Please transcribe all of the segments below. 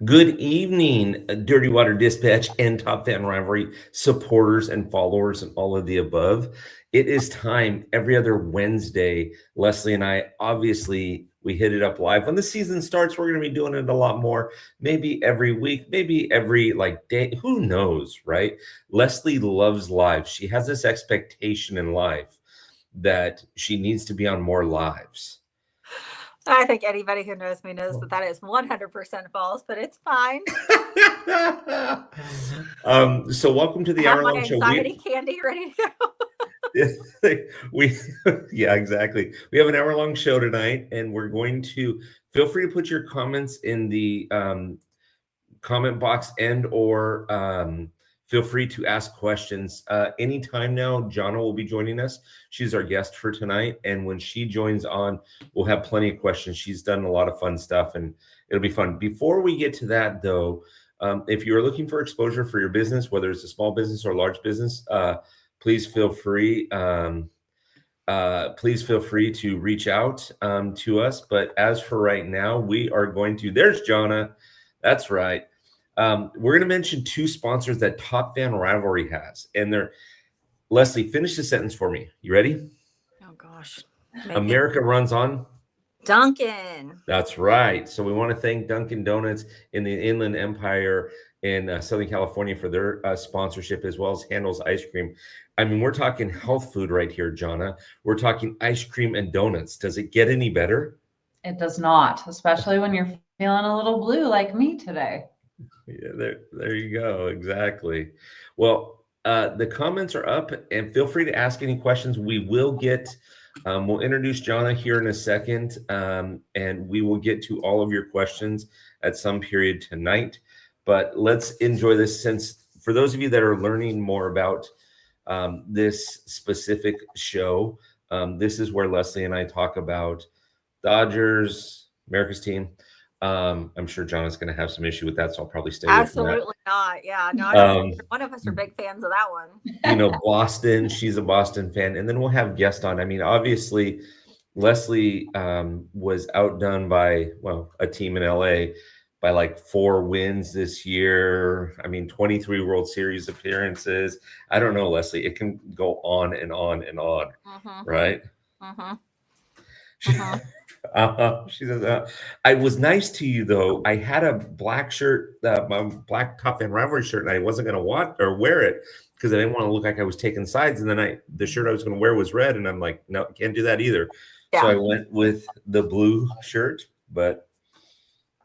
Good evening, Dirty Water Dispatch and Top Fan Rivalry supporters and followers and all of the above. It is time every other Wednesday. Lesley and I, obviously, we hit it up live. When the season starts, we're going to be doing it a lot more. Maybe every week, maybe every day. Who knows, right? Lesley loves live. She has this expectation in life that she needs to be on more lives. I think anybody who knows me knows that is 100% false, but it's fine. So welcome to the I have hour-long my show. anxiety candy ready to go. Yeah, exactly. We have an hour-long show tonight, and we're going to feel free to put your comments in the comment box and/or feel free to ask questions anytime now. Jonna will be joining us. She's our guest for tonight, and when she joins on, we'll have plenty of questions. She's done a lot of fun stuff, and it'll be fun. Before we get to that, though, if you're looking for exposure for your business, whether it's a small business or large business, please feel free. Please feel free to reach out to us. But as for right now, we are going to. There's Jonna. That's right. We're going to mention two sponsors that Top Fan Rivalry has, and they're. Lesley, finish the sentence for me. You ready? Oh gosh. America runs on Dunkin'. That's right. So we want to thank Dunkin' Donuts in the Inland Empire in Southern California for their sponsorship, as well as Handel's Ice Cream. I mean, we're talking health food right here, Jonna. We're talking ice cream and donuts. Does it get any better? It does not, especially when you're feeling a little blue like me today. Yeah, there you go. Exactly. Well, the comments are up, and feel free to ask any questions. We will get. We'll introduce Jonna here in a second, and we will get to all of your questions at some period tonight. But let's enjoy this, since for those of you that are learning more about this specific show, this is where Lesley and I talk about Dodgers, America's team. I'm sure Jonna's going to have some issue with that, so I'll probably stay away from that. Absolutely not. Yeah, no, I don't. One of us are big fans of that one. You know, Boston. She's a Boston fan, and then we'll have guests on. I mean, obviously, Lesley was outdone by a team in LA by like 4 wins this year. I mean, 23 World Series appearances. I don't know, Lesley. It can go on and on and on, right? She says, I was nice to you, though. I had a black shirt, my black Top Fan Rivalry shirt, and I wasn't going to want or wear it because I didn't want to look like I was taking sides. And then the shirt I was going to wear was red, and I'm like, no, can't do that either. Yeah. So I went with the blue shirt, but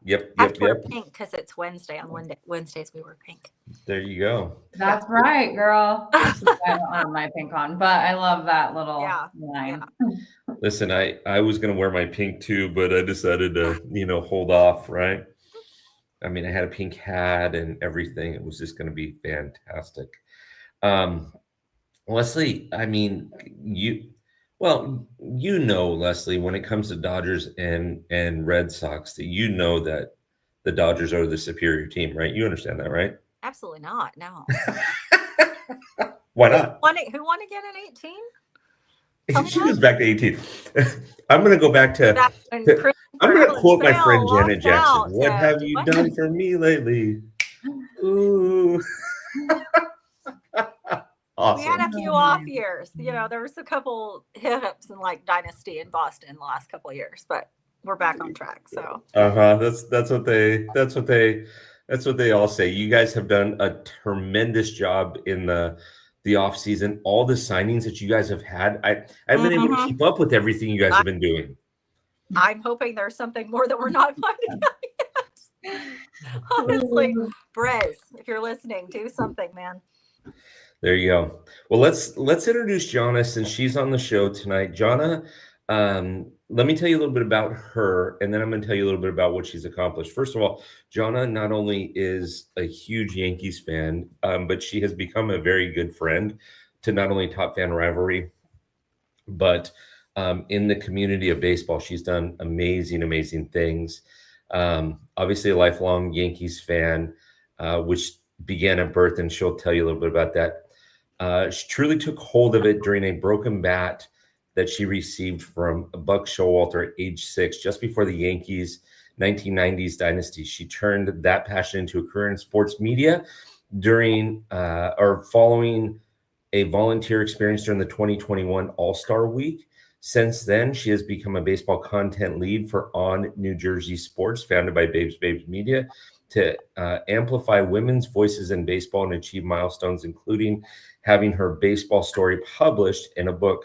yep. Pink because it's Wednesday. On Wednesdays we wear pink. There you go. That's right, girl. I don't have my pink on, but I love that little line. Yeah. Listen, I was going to wear my pink too, but I decided to, hold off, right? I mean, I had a pink hat and everything. It was just going to be fantastic. Lesley, I mean, Lesley, when it comes to Dodgers and Red Sox, that that the Dodgers are the superior team, right? You understand that, right? Absolutely not. No. Why not? Who won again in 18? She goes back to 18. I'm going to go back to. I'm going to quote my friend Janet Jackson. What have you done for me lately? Ooh. Awesome. We had a few off years. There was a couple hiccups in like Dynasty in Boston the last couple of years, but we're back on track. So. That's what they all say. You guys have done a tremendous job in the off season. All the signings that you guys have had, I've been able to keep up with everything you guys have been doing. I'm hoping there's something more that we're not finding out yet. Honestly, Brez, if you're listening, do something, man. There you go. Well, let's introduce Jonna since she's on the show tonight. Jonna, let me tell you a little bit about her, and then I'm going to tell you a little bit about what she's accomplished. First of all, Jonna not only is a huge Yankees fan, but she has become a very good friend to not only Top Fan Rivalry, but in the community of baseball. She's done amazing things. Obviously, a lifelong Yankees fan, which began at birth, and she'll tell you a little bit about that. She truly took hold of it during a broken bat that she received from Buck Showalter at age 6, just before the Yankees 1990s dynasty. She turned that passion into a career in sports media during or following a volunteer experience during the 2021 All-Star Week. Since then, she has become a baseball content lead for On New Jersey Sports, founded by Babes Media, to amplify women's voices in baseball and achieve milestones, including having her baseball story published in a book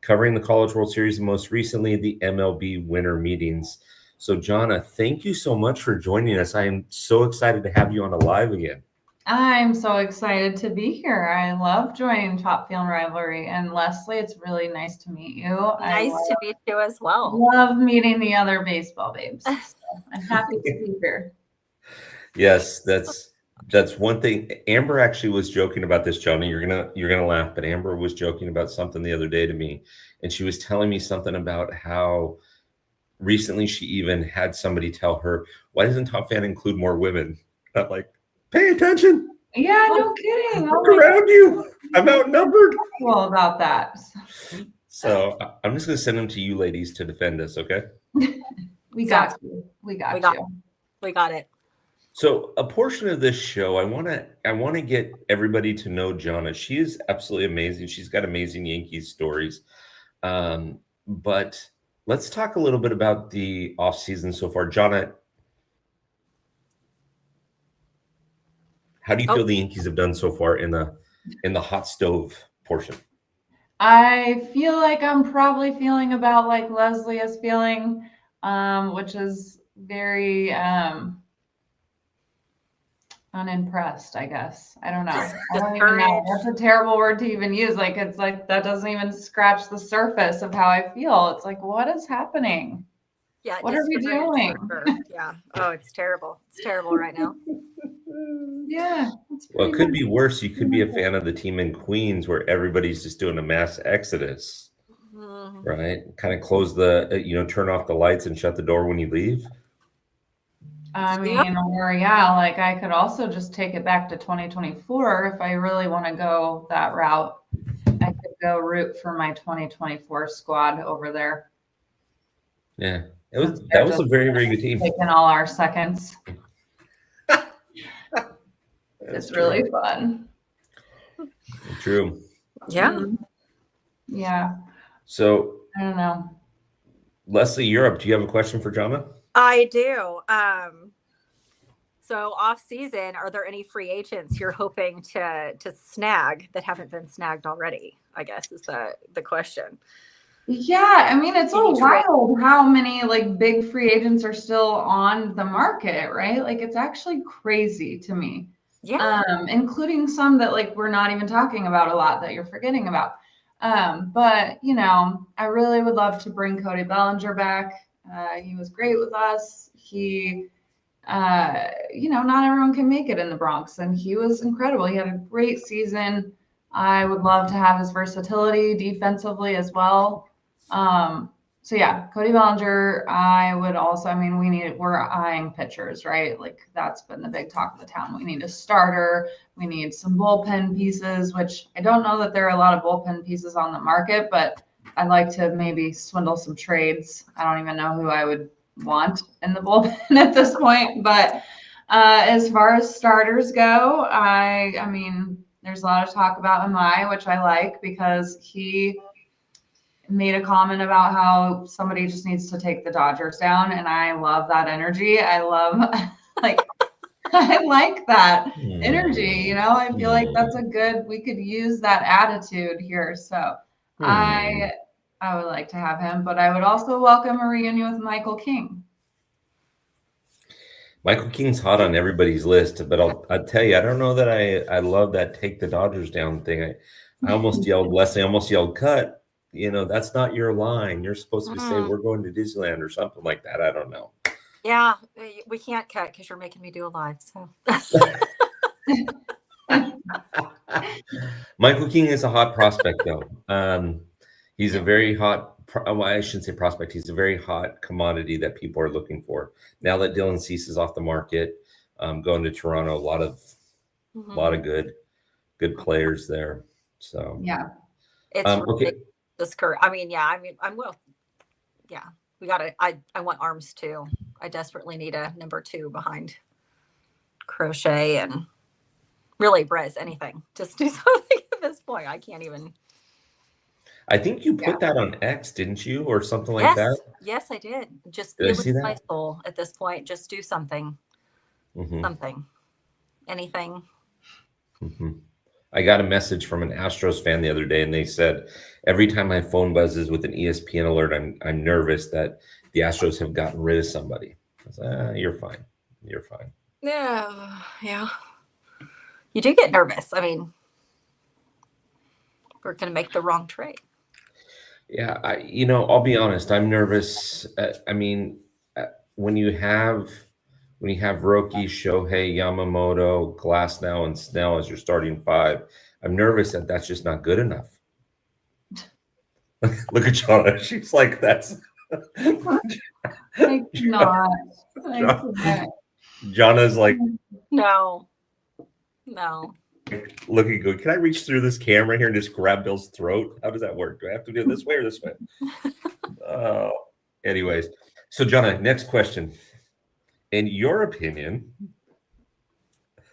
covering the College World Series and most recently the MLB winter meetings. So, Jonna, thank you so much for joining us. I am so excited to have you on Alive again. I'm so excited to be here. I love joining Top Film Rivalry. And Lesley, it's really nice to meet you. Nice to meet you as well. Love meeting the other baseball babes. So I'm happy to be here. Yes, that's one thing. Amber actually was joking about this, Jonna. You're gonna laugh, but Amber was joking about something the other day to me, and she was telling me something about how recently she even had somebody tell her, "Why doesn't Top Fan include more women?" I'm like, pay attention. Yeah, no kidding. Look around you. I'm outnumbered. Well, about that. So I'm just gonna send them to you ladies to defend us, okay? We got you. We got it. So a portion of this show, I want to get everybody to know Jonna. She is absolutely amazing. She's got amazing Yankees stories. But let's talk a little bit about the off season so far. Jonna, how do you feel the Yankees have done so far in the hot stove portion? I feel like I'm probably feeling about like Lesley is feeling, which is very unimpressed, I guess. I don't know. I don't even know. That's a terrible word to even use. Like, it's like that doesn't even scratch the surface of how I feel. It's like, what is happening? Yeah. What are we doing? Sure. Yeah. Oh, it's terrible. It's terrible right now. Yeah. Well, it could be worse. You could be a fan of the team in Queens where everybody's just doing a mass exodus, right? Kind of close turn off the lights and shut the door when you leave. I mean, or yeah, like I could also just take it back to 2024 if I really want to go that route. I could go root for my 2024 squad over there. Yeah, that was a very, very good team. Taking all our seconds. It's really fun. True. Yeah. Yeah. So I don't know. Lesley, you're up. Do you have a question for Jonna? I do. So off season, are there any free agents you're hoping to snag that haven't been snagged already? I guess is the question. Yeah, I mean, it's so wild how many like big free agents are still on the market, right? Like it's actually crazy to me. Yeah. Including some that like we're not even talking about a lot that you're forgetting about. But I really would love to bring Cody Bellinger back. He was great with us. He, not everyone can make it in the Bronx, and he was incredible. He had a great season. I would love to have his versatility defensively as well. So yeah, Cody Bellinger. I would also, we're eyeing pitchers, right? Like that's been the big talk of the town. We need a starter. We need some bullpen pieces, which I don't know that there are a lot of bullpen pieces on the market, but I'd like to maybe swindle some trades. I don't even know who I would want in the bullpen at this point. But as far as starters go, I mean, there's a lot of talk about Amai, which I like because he made a comment about how somebody just needs to take the Dodgers down. And I love that energy. I love I like that energy. I feel like that's we could use that attitude here. So I would like to have him, but I would also welcome a reunion with Michael King. Michael King's hot on everybody's list, but I'll tell you, I don't know that I love that take the Dodgers down thing. I almost yelled, Lesley, cut. That's not your line. You're supposed to say we're going to Disneyland or something like that. I don't know. Yeah, we can't cut because you're making me do a live. So Michael King is a hot prospect, though. He's a very hot. Well, I shouldn't say prospect. He's a very hot commodity that people are looking for. Now that Dylan Cease is off the market, going to Toronto, a lot of good players there. So yeah, it's okay. I'm well. Yeah, we got to. I want arms too. I desperately need a number 2 behind Crochet and really Brez, anything. Just do something at this point. I can't even. I think you put that on X, didn't you, or something like Yes, that? yes, I did. Just Did I it see was my that? soul at this point. Just do something, something, anything. I got a message from an Astros fan the other day, and they said every time my phone buzzes with an ESPN alert, I'm nervous that the Astros have gotten rid of somebody. I was like, you're fine. You're fine. Yeah. You do get nervous. I mean, we're going to make the wrong trade. Yeah, I'll be honest. I'm nervous. When you have Roki, Shohei, Yamamoto, Glasnow, and Snell as your starting 5, I'm nervous that that's just not good enough. Look at Jonna. She's like, that's. I cannot. Jonna's like, No. looking good. Can I reach through this camera here and just grab Bill's throat? How does that work? Do I have to do it this way or this way? Anyways, so Jonna, next question. In your opinion,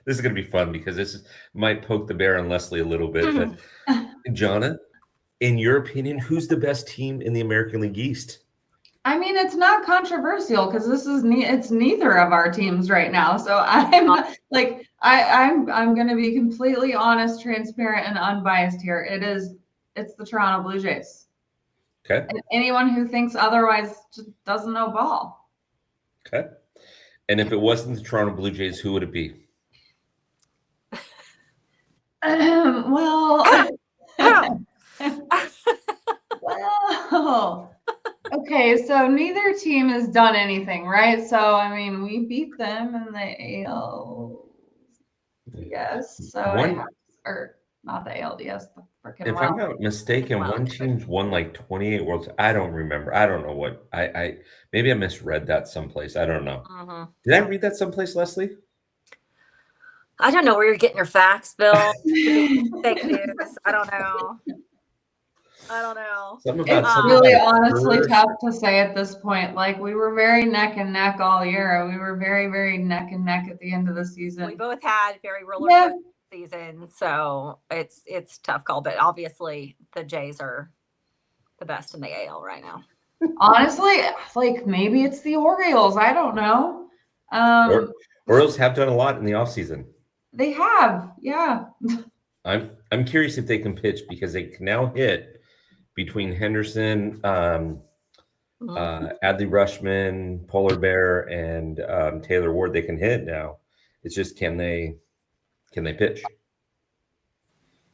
this is going to be fun because this might poke the bear on Lesley a little bit. But Jonna, in your opinion, who's the best team in the American League East? I mean, it's not controversial because it's neither of our teams right now. So I'm going to be completely honest, transparent, and unbiased here. It's the Toronto Blue Jays. Okay. And anyone who thinks otherwise just doesn't know ball. Okay. And if it wasn't the Toronto Blue Jays, who would it be? Well, okay, so neither team has done anything, right? So, I mean, we beat them in the AL, yes. So, or not the ALDS, the freaking If I'm not mistaken, one team's won like 28 Worlds. I don't remember. I don't know what. I maybe I misread that someplace. I don't know. Did I read that someplace, Lesley? I don't know where you're getting your facts, Bill. Fake news. I don't know. It's really honestly tough to say at this point. Like, we were very neck and neck all year. We were very, very neck and neck at the end of the season. We both had very roller coaster season, so it's a tough call. But obviously, the Jays are the best in the AL right now. Honestly, like maybe it's the Orioles. I don't know. Orioles have done a lot in the offseason. They have, yeah. I'm curious if they can pitch because they can now hit between Henderson, Adley Rutschman, Polar Bear, and Taylor Ward. They can hit now. It's just can they pitch?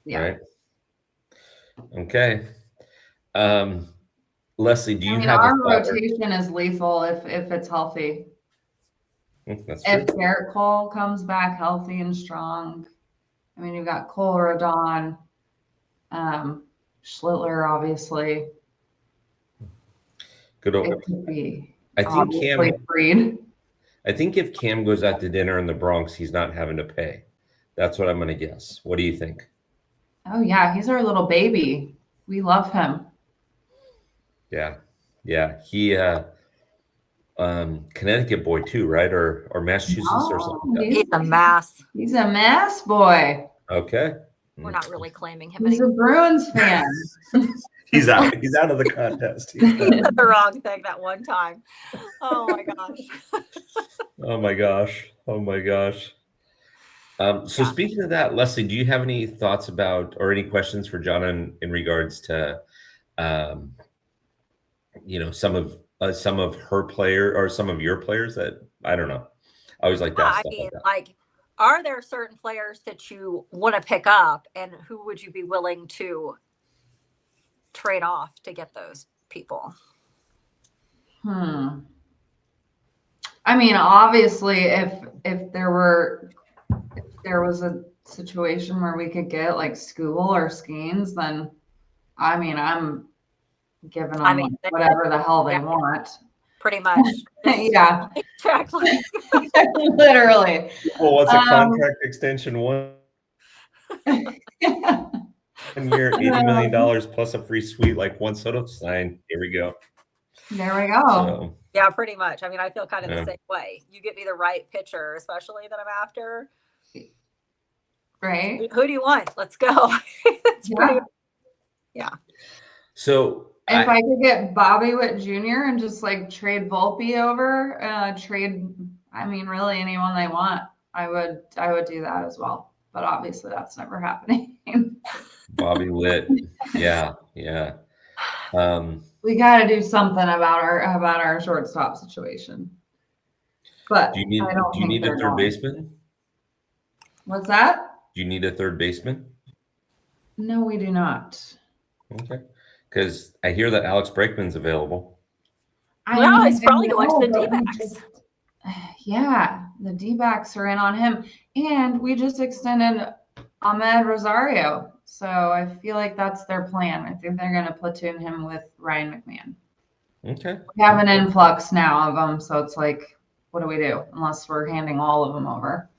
Yeah. Right. Okay. Lesley, do you have our rotation is lethal if it's healthy. That's true. If Garrett Cole comes back healthy and strong, I mean, you've got Cole, Rodon, Schlittler, obviously. Good old. It could be. I think Cam. Freed. I think if Cam goes out to dinner in the Bronx, he's not having to pay. That's what I'm going to guess. What do you think? Oh yeah, he's our little baby. We love him. Yeah. He Connecticut boy too, right? Or Massachusetts or something. He's a Mass. He's a Mass boy. Okay. We're not really claiming him He's anymore. a Bruins fan. He's out. He's out of the contest. He did the wrong thing that one time. Oh my gosh. Oh my gosh. So speaking of that, Lesley, do you have any thoughts about or any questions for Jonna in regards to some of her player or some of your players that I don't know. I always like that. I mean, like, are there certain players that you want to pick up, and who would you be willing to trade off to get those people? I mean, obviously, if there was a situation where we could get like School or Skeens, then I mean, I'm giving them whatever the hell they want. Pretty much. Yeah. Exactly. Literally. Well, what's a contract extension? 1 year, $80 million plus a free suite, like one Soto sign. Here we go. There we go. So, Yeah, pretty much. I mean, I feel kind of Yeah. the same way. You get me the right pitcher, especially that I'm after. Right? Who do you want? Let's go. It's pretty. Yeah. so If I could get Bobby Witt Jr. and just like trade Volpe over, I mean, really anyone they want, I would do that as well. But obviously that's never happening. Bobby Witt, yeah. We got to do something about our shortstop situation. But Do you I don't think need a they're third going. baseman? What's that? Do you need a third baseman? No, we do not. Okay, because I hear that Alex Bregman's available. Well, he's probably I going to the know, but D-backs. yeah, the D-backs are in on him. And we just extended Ahmed Rosario. So I feel like that's their plan. I think they're going to platoon him with Ryan McMahon. Okay. We have an influx now of them. So it's like, what do we do? Unless we're handing all of them over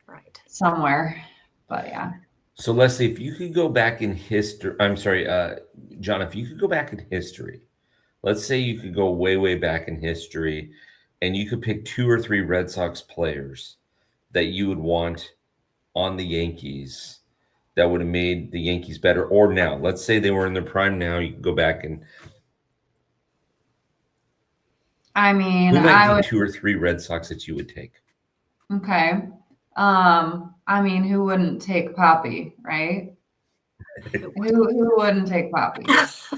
Right. somewhere. But yeah. So Lesley, if you could go back in history, I'm sorry, John, if you could go back in history, let's say you could go way, way back in history and you could pick 2 or 3 Red Sox players that you would want on the Yankees that would have made the Yankees better, or now, let's say they were in their prime now, you could go back and I mean, who might I be would. 2 or 3 Red Sox that you would take? Okay. I mean, who wouldn't take Poppy, right? Who wouldn't take Poppy?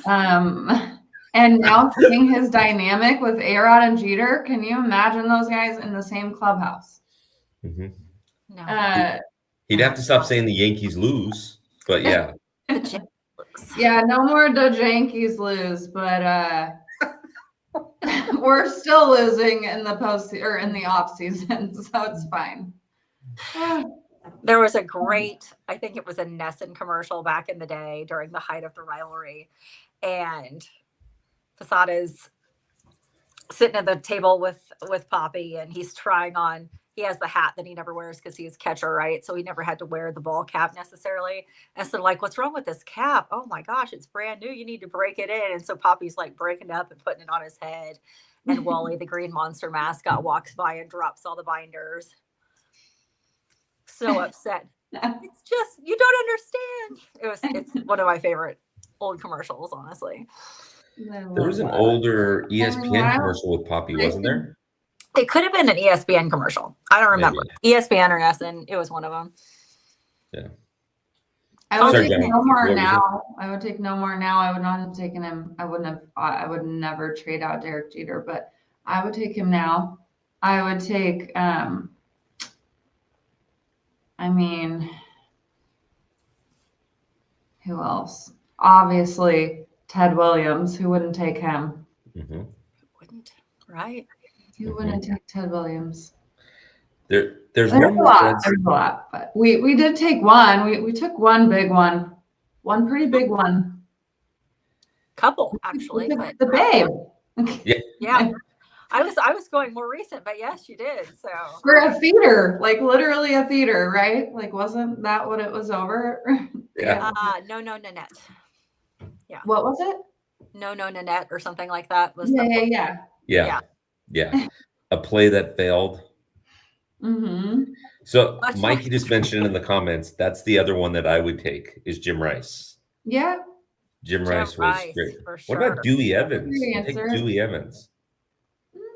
And now seeing his dynamic with A-Rod and Jeter, can you imagine those guys in the same clubhouse? Mm-hmm. No. He'd have to stop saying the Yankees lose, but yeah. Yeah, no more the Yankees lose, but we're still losing in the off season, so it's fine. There was a great, I think it was a Nesson commercial back in the day during the height of the rivalry. And Posada's sitting at the table with Poppy, and he's trying on, he has the hat that he never wears because he's catcher, right? So he never had to wear the ball cap necessarily. And so like, what's wrong with this cap? Oh my gosh, it's brand new. You need to break it in. And so Poppy's like breaking it up and putting it on his head. And Wally, the green monster mascot, walks by and drops all the binders. So upset. It's just, you don't understand. It's one of my favorite old commercials, honestly. There was an older ESPN commercial with Poppy, wasn't there? It could have been an ESPN commercial. I don't remember. Maybe. ESPN or Nesson. It was one of them. Yeah. I would take no more now. I would take no more now. I would not have taken him. I would never trade out Derek Jeter, but I would take him now. I would take, I mean, who else? Obviously, Ted Williams. Who wouldn't take him? Mm-hmm. Wouldn't, right? Who wouldn't take Ted Williams? There's a lot. There's a lot, but we did take one. We took one big one, one pretty big one. Couple actually, but the babe. Yeah. I was going more recent, but yes, you did. So for a theater, like literally a theater, right? Like, wasn't that what it was over? Yeah. No, Nanette. Yeah. What was it? No, Nanette or something like that. Was Yeah. A play that failed. Mm-hmm. So Mikey just mentioned in the comments, that's the other one that I would take is Jim Rice. Yeah. Jim Rice was great. What about Dewey Evans? I take Dewey Evans.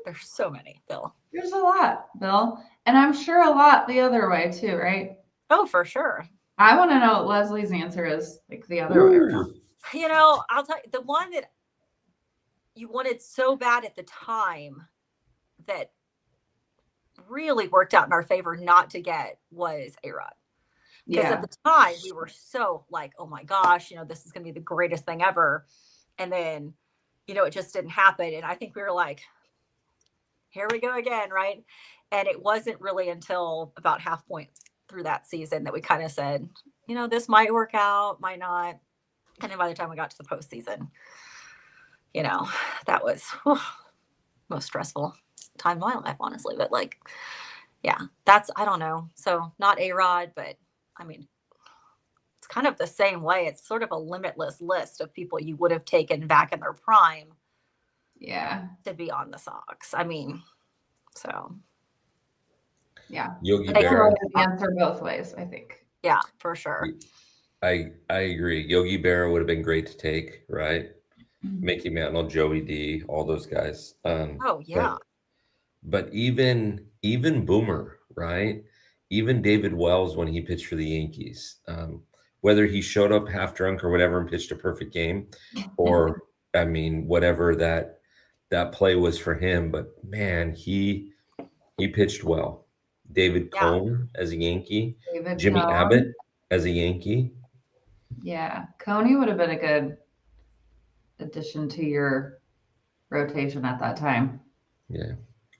There's so many, Bill. There's a lot, Bill. And I'm sure a lot the other way too, right? Oh, for sure. I want to know what Leslie's answer is, like the other way around. You know, I'll tell you, the one that you wanted so bad at the time that really worked out in our favor not to get was A-Rod. Because at the time we were so like, oh my gosh, you know, this is going to be the greatest thing ever. And then, you know, it just didn't happen. And I think we were like, here we go again, right? And it wasn't really until about half point through that season that we kind of said, you know, this might work out, might not. And then by the time we got to the postseason, you know, that was most stressful time of my life, honestly. But like, yeah, I don't know. So not A-Rod, but I mean, it's kind of the same way. It's sort of a limitless list of people you would have taken back in their prime. Yeah. to be on the Sox. I mean, so Yeah. Yogi I can Berra. answer both ways, I think. yeah, for sure. I agree. Yogi Berra would have been great to take, right? Mickey Mantle, Joey D, all those guys. Oh yeah. But even Boomer, right? Even David Wells when he pitched for the Yankees, whether he showed up half drunk or whatever and pitched a perfect game, or I mean whatever that play was for him, but man, he pitched well. David Yeah. Cone as a Yankee, David Jimmy Cone. Abbott as a Yankee. Yeah. Coney would have been a good addition to your rotation at that time. Yeah.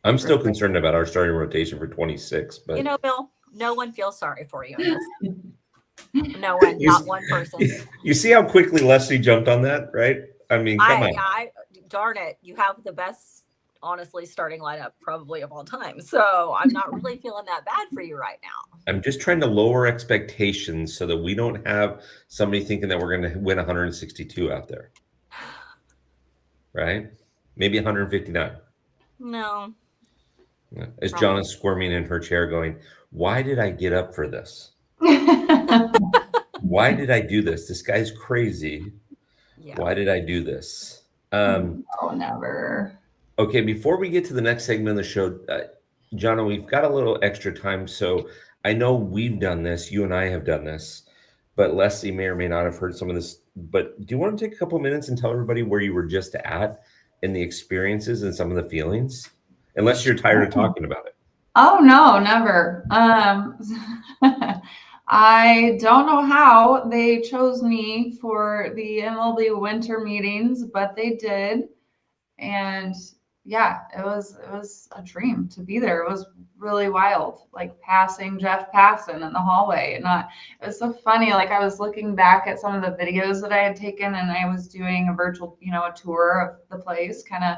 I'm still concerned about our starting rotation for 26, but You know, Bill, no one feels sorry for you in this. No one, not one person. You see how quickly Lesley jumped on that, right? I mean, come on. Darn it, you have the best, honestly, starting lineup probably of all time. So I'm not really feeling that bad for you right now. I'm just trying to lower expectations so that we don't have somebody thinking that we're going to win 162 out there. Right? Maybe 159. No. Is Jonna squirming in her chair going, why did I get up for this? Why did I do this? This guy's crazy. Yeah. Why did I do this? Oh, never. Okay, before we get to the next segment of the show, Jonna, we've got a little extra time. So I know we've done this. You and I have done this. But Lesley may or may not have heard some of this. But do you want to take a couple of minutes and tell everybody where you were just at and the experiences and some of the feelings? Unless you're tired of talking about it. Oh, no, never. I don't know how they chose me for the MLB winter meetings, but they did. And yeah, it was a dream to be there. It was really wild, like passing Jeff Passan in the hallway. And it was so funny. Like I was looking back at some of the videos that I had taken, and I was doing a virtual, a tour of the place. Kind of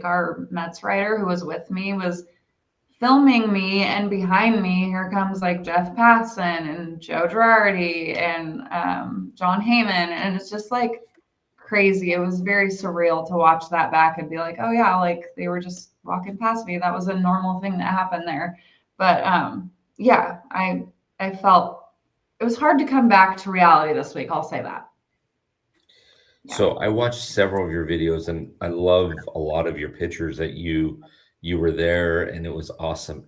our Mets writer who was with me was filming me, and behind me here comes like Jeff Passan and Joe Girardi and John Heyman, and it's just like crazy. It was very surreal to watch that back and be like, oh yeah, like they were just walking past me. That was a normal thing that happened there. But yeah, I felt it was hard to come back to reality this week. I'll say that. Yeah. So I watched several of your videos, and I love a lot of your pictures that you were there, and it was awesome.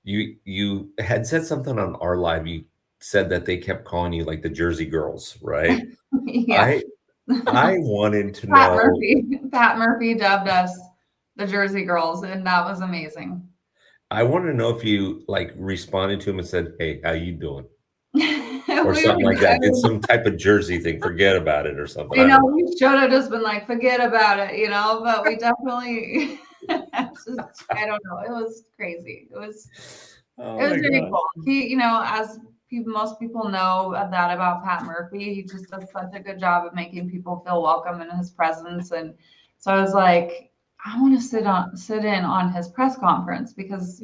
You had said something on our live. You said that they kept calling you like the Jersey Girls, right? Yeah. I wanted to know. Pat Murphy dubbed us the Jersey Girls, and that was amazing. I wanted to know if you like responded to him and said, "Hey, how you doing?" Or something like that. Did some type of Jersey thing, forget about it or something. We should have just been like, forget about it, but we definitely, I don't know. It was crazy. It was very cool. He, as most people know that about Pat Murphy, he just does such a good job of making people feel welcome in his presence. And so I was like, I want to sit in on his press conference because,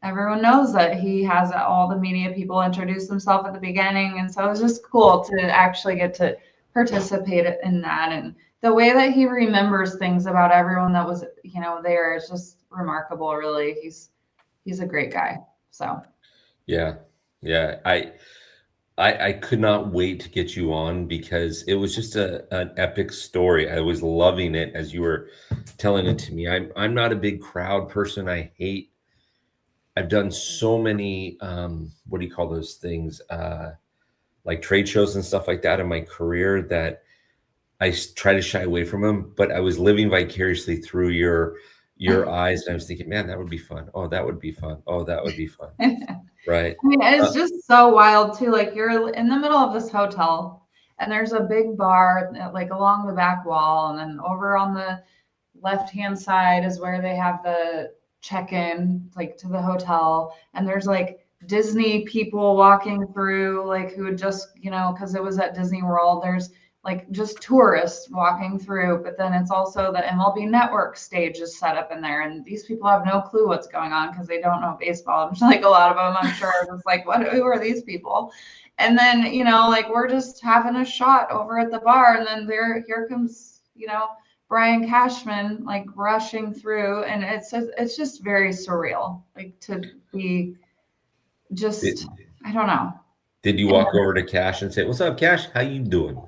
everyone knows that he has all the media people introduce themselves at the beginning. And so it was just cool to actually get to participate in that. And the way that he remembers things about everyone that was, there is just remarkable, really. He's a great guy. So. Yeah. I could not wait to get you on because it was just an epic story. I was loving it as you were telling it to me. I'm not a big crowd person. I've done so many, what do you call those things? Like trade shows and stuff like that in my career that I try to shy away from them, but I was living vicariously through your eyes. And I was thinking, man, that would be fun. Oh, that would be fun. Oh, that would be fun. Right. I mean, it's just so wild too. Like you're in the middle of this hotel and there's a big bar like along the back wall. And then over on the left-hand side is where they have the check-in like to the hotel, and there's like Disney people walking through, like who had just because it was at Disney World. There's like just tourists walking through, but then it's also the MLB Network stage is set up in there, and these people have no clue what's going on because they don't know baseball. I'm like, a lot of them, I'm sure, are just like, who are these people? And then, you know, like we're just having a shot over at the bar, and then here comes, you know, Brian Cashman like rushing through, and it's just very surreal, like to be just, I don't know. Did you walk over to Cash and say, "What's up, Cash? How you doing?"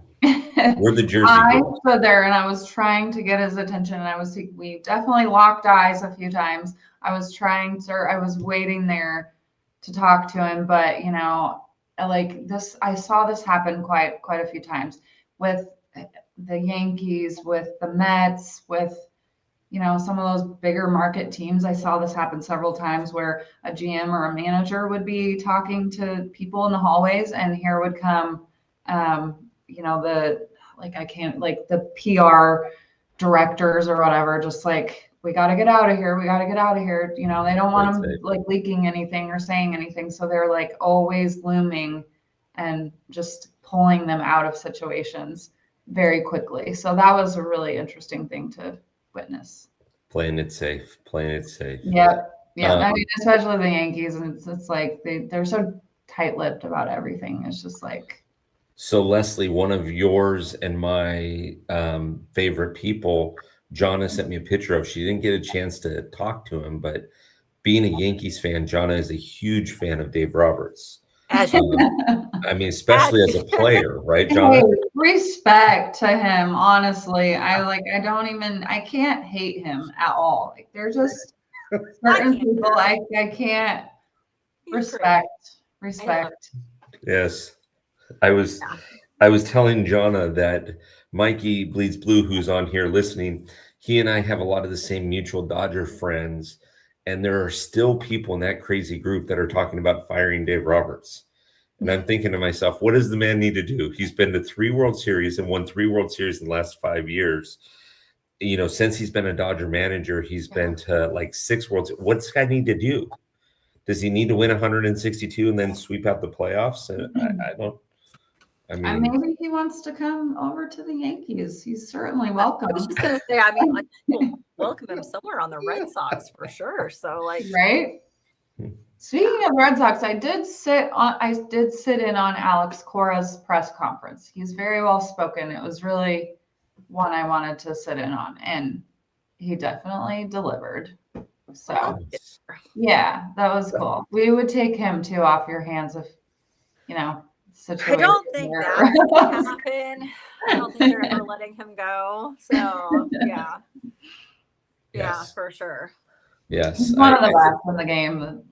We're the Jersey I girls. stood there and I was trying to get his attention, and we definitely locked eyes a few times. I was waiting there to talk to him, but you know, like this, I saw this happen quite a few times with the Yankees, with the Mets, with, you know, some of those bigger market teams. I saw this happen several times where a GM or a manager would be talking to people in the hallways, and here would come, you know, the PR directors or whatever, just like, we got to get out of here. We got to get out of here. You know, they don't want them like leaking anything or saying anything. So they're like always looming and just pulling them out of situations very quickly. So that was a really interesting thing to witness. Playing it safe. Yeah. I mean, especially the Yankees, and it's like they're so tight-lipped about everything. It's just like. So Lesley, one of yours and my favorite people, Jonna sent me a picture of. She didn't get a chance to talk to him, but being a Yankees fan, Jonna is a huge fan of Dave Roberts. I mean, especially as a player, right, Jonna? Hey, respect to him, honestly. I can't hate him at all. Like, they're just certain people I can't respect. Yes. I was telling Jonna that Mikey Bleeds Blue, who's on here listening, he and I have a lot of the same mutual Dodger friends, and there are still people in that crazy group that are talking about firing Dave Roberts. And I'm thinking to myself, what does the man need to do? He's been to 3 World Series and won 3 World Series in the last 5 years. You know, since he's been a Dodger manager, he's been to like 6 World Series. What's this guy need to do? Does he need to win 162 and then sweep out the playoffs? I mean, maybe he wants to come over to the Yankees. He's certainly welcome. I was just gonna say, I mean, like, we'll welcome him somewhere on the Red Sox for sure. So, like, right. Speaking of Red Sox, I did sit in on Alex Cora's press conference. He's very well spoken. It was really one I wanted to sit in on, and he definitely delivered. So, yeah, that was cool. We would take him too off your hands if, you know, situation. I don't think that's going to happen. I don't think they're ever letting him go. So, yeah. Yeah, for sure. Yes. He's one of the best in the game.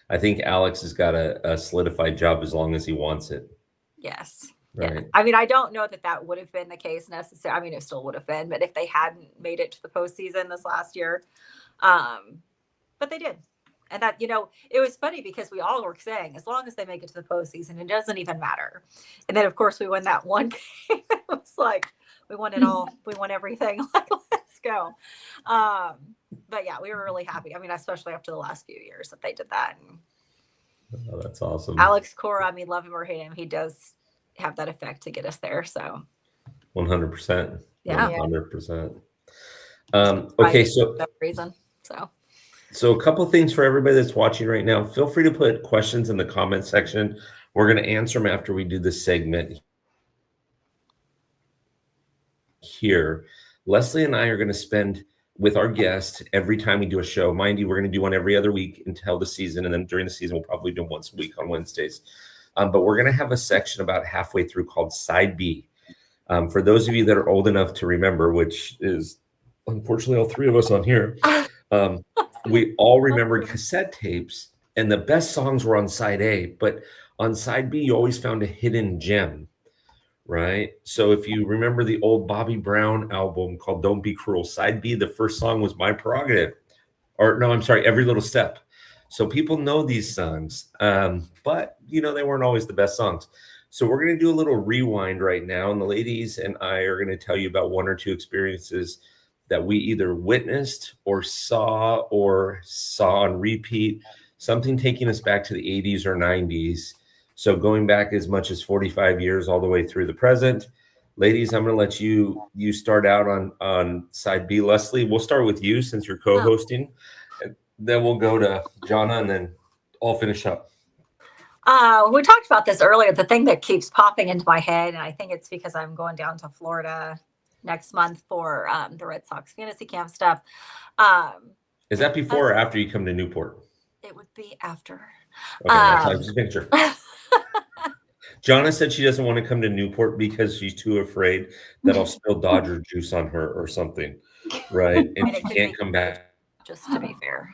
I think Alex has got a solidified job as long as he wants it. Yes. Right. Yeah. I mean, I don't know that would have been the case necessarily. I mean, it still would have been, but if they hadn't made it to the postseason this last year, but they did. And that, you know, it was funny because we all were saying, as long as they make it to the postseason, it doesn't even matter. And then, of course, we won that one game. It was like, we won it all. We won everything. Like, let's go. But yeah, we were really happy. I mean, especially after the last few years that they did that. And oh, that's awesome. Alex Cora, I mean, love him or hate him, he does have that effect to get us there. So 100%. Yeah. 100%. Okay, so that reason. So a couple of things for everybody that's watching right now. Feel free to put questions in the comment section. We're going to answer them after we do this segment here. Lesley and I are going to spend with our guest every time we do a show. Mind you, we're going to do one every other week until the season, and then during the season, we'll probably do once a week on Wednesdays. But we're going to have a section about halfway through called Side B. For those of you that are old enough to remember, which is unfortunately all 3 of us on here, we all remember cassette tapes, and the best songs were on side A, but on side B, you always found a hidden gem, right? So if you remember the old Bobby Brown album called Don't Be Cruel, side B, the first song was My Prerogative, or no, I'm sorry, Every Little Step. So people know these songs, but you know, they weren't always the best songs. So we're going to do a little rewind right now, and the ladies and I are going to tell you about 1 or 2 experiences that we either witnessed or saw on repeat, something taking us back to the 80s or 90s. So going back as much as 45 years all the way through the present. ladies, I'm going to let you start out on side B. Lesley, we'll start with you since you're co-hosting. And then we'll go to Jonna, and then I'll finish up. We talked about this earlier. The thing that keeps popping into my head, and I think it's because I'm going down to Florida next month for the Red Sox fantasy camp stuff. Is that before or after you come to Newport? It would be after. Okay, I'm just making sure. Jonna said she doesn't want to come to Newport because she's too afraid that I'll spill Dodger juice on her or something, right? And she can't come back. Just to be fair,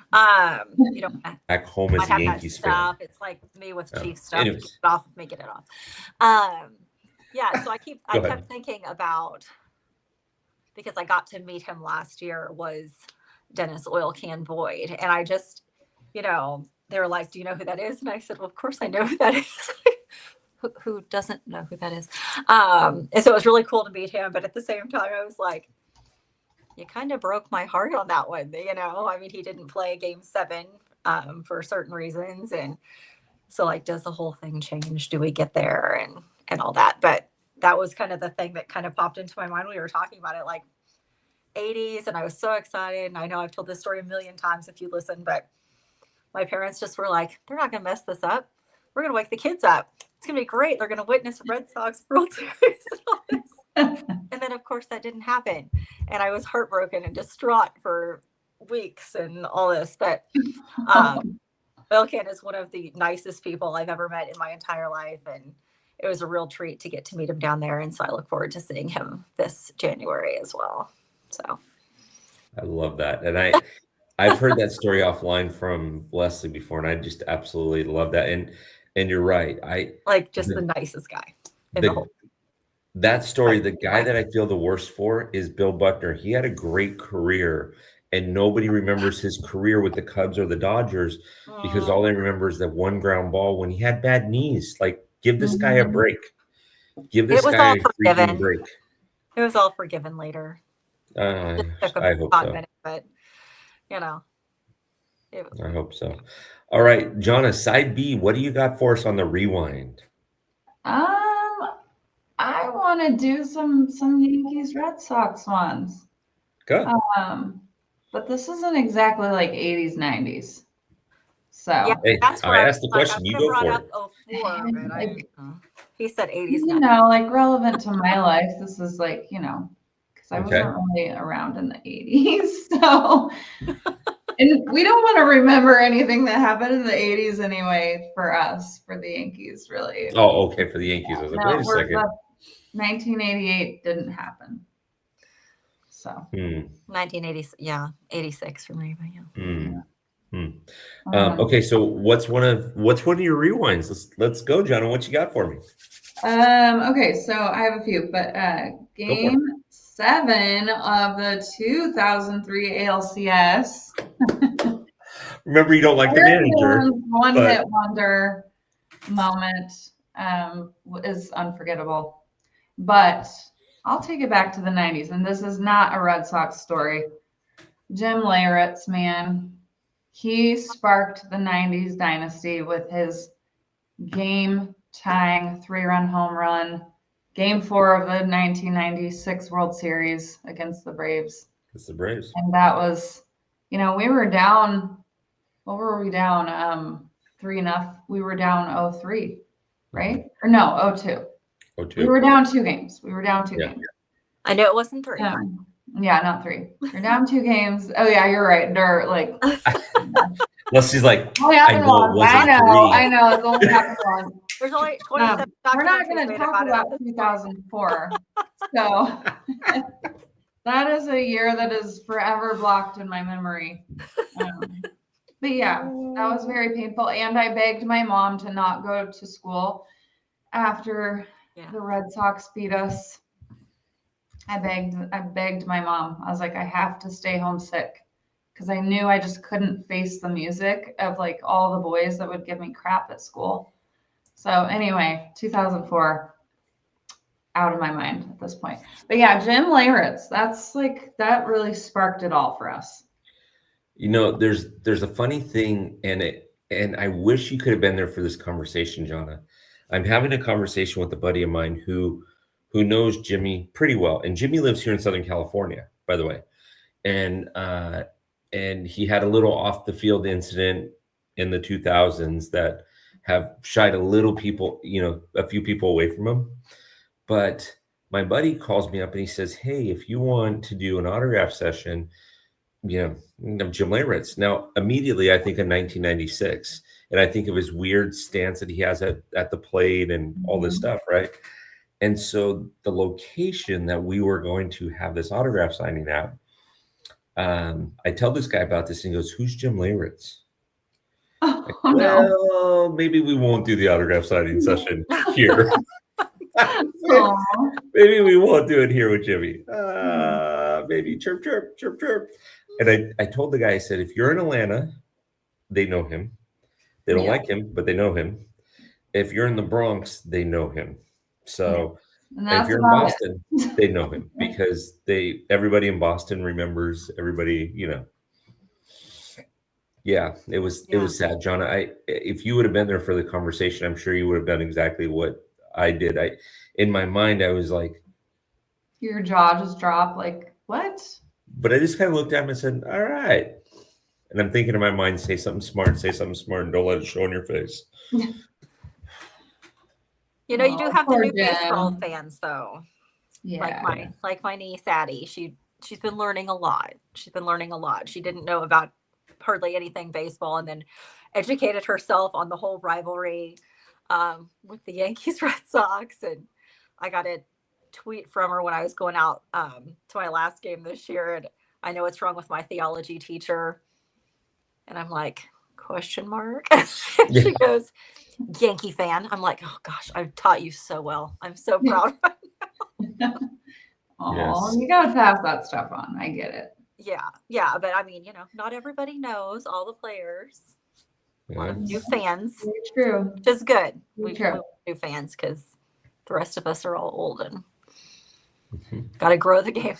you know, back home as a Yankees fan. It's like me with Chiefs stuff. Get it off of me, get it off. Yeah, so I kept thinking about, because I got to meet him last year, was Dennis Oil Can Boyd, and I just, you know, they were like, "Do you know who that is?" And I said, "Well, of course I know who that is." Who doesn't know who that is? And so it was really cool to meet him, but at the same time, I was like, you kind of broke my heart on that one. You know, I mean, he didn't play Game 7 for certain reasons. And so, like, does the whole thing change? Do we get there and all that? But that was kind of the thing that kind of popped into my mind when we were talking about it, like 80s. And I was so excited. And I know I've told this story a million times if you listen, but my parents just were like, they're not going to mess this up. We're going to wake the kids up. It's going to be great. They're going to witness a Red Sox World Series and all this. And then, of course, that didn't happen. And I was heartbroken and distraught for weeks and all this. But Wilkin is one of the nicest people I've ever met in my entire life. And it was a real treat to get to meet him down there. And so I look forward to seeing him this January as well. So I love that. And I've heard that story offline from Lesley before, and I just absolutely love that. And you're right. The nicest guy in the whole. That story, the guy that I feel the worst for is Bill Buckner. He had a great career, and nobody remembers his career with the Cubs or the Dodgers because all they remember is that one ground ball when he had bad knees. Like, give this guy a break. Give this guy a freaking break. It was all forgiven later. I hope so. Minute, but, you know. I hope so. All right, Jonna, side B, what do you got for us on the rewind? I want to do some Yankees Red Sox ones. Good. But this isn't exactly like 80s, 90s. So yeah, hey, I asked the question. You go for it. 04, but he said 80s. You know, like relevant to my life. This is like, you know, because I wasn't really around in the 80s. So, and we don't want to remember anything that happened in the 80s anyway for us, for the Yankees, really. Oh, okay, for the Yankees. I was like, wait a second. 1988 didn't happen. So 1980, 86 for me, but yeah. Okay, so what's one of your rewinds? Let's go, Jonna. What you got for me? Okay, so I have a few, but Game 7 of the 2003 ALCS. Remember, you don't like the manager. One hit wonder moment is unforgettable. But I'll take it back to the 90s, and this is not a Red Sox story. Jim Leyritz, man, he sparked the 90s dynasty with his game-tying 3-run home run, Game 4 of the 1996 World Series against the Braves. It's the Braves. And that was, you know, we were down, what were we down? 3-0. We were down 0-3, right? Or no, 0-2. We were down 2 games. Games. I know it wasn't 3. Yeah, not 3. You're down 2 games. Oh yeah, you're right. They're like. Leslie's like. I know. It's only happened once. There's only 27. We're not going to talk about 2004. So that is a year that is forever blocked in my memory. But yeah, that was very painful. And I begged my mom to not go to school after the Red Sox beat us. I begged my mom. I was like, I have to stay home sick because I knew I just couldn't face the music of like all the boys that would give me crap at school. So anyway, 2004, out of my mind at this point. But yeah, Jim Leyritz, that really sparked it all for us. You know, there's a funny thing, and I wish you could have been there for this conversation, Jonna. I'm having a conversation with a buddy of mine who who knows Jimmy pretty well. And Jimmy lives here in Southern California, by the way. And he had a little off the field incident in the 2000s that have shied a few people away from him. But my buddy calls me up and he says, hey, if you want to do an autograph session, Jim Leyritz. Now, immediately I think of 1996, and I think of his weird stance that he has at the plate and all this stuff, right? And so the location that we were going to have this autograph signing at, I tell this guy about this and he goes, who's Jim Leyritz? Well, maybe we won't do the autograph signing session here. Maybe we won't do it here with Jimmy. Maybe chirp, chirp, chirp, chirp. And I told the guy, I said, if you're in Atlanta, they know him. They don't like him, but they know him. If you're in the Bronx, they know him. So if you're in Boston, they know him because everybody in Boston remembers everybody, Yeah, it was sad, Jonna. If you would have been there for the conversation, I'm sure you would have done exactly what I did. In my mind, I was like, your jaw just dropped. Like, what? But I just kind of looked at him and said, all right. And I'm thinking in my mind, say something smart, and don't let it show on your face. You do have the new baseball fans, though. Yeah. Like my niece Addie. She's been learning a lot. She didn't know about hardly anything baseball, and then educated herself on the whole rivalry with the Yankees Red Sox. And I got a tweet from her when I was going out to my last game this year, and I know what's wrong with my theology teacher, and I'm like, question mark. She goes, Yankee fan. I'm like, oh gosh, I've taught you so well. I'm so proud right now. Oh, you gotta pass that stuff on. I get it. Yeah, but I mean, not everybody knows all the players. A lot of new fans. Very true. Which is good. We new fans because the rest of us are all old and got to grow the game.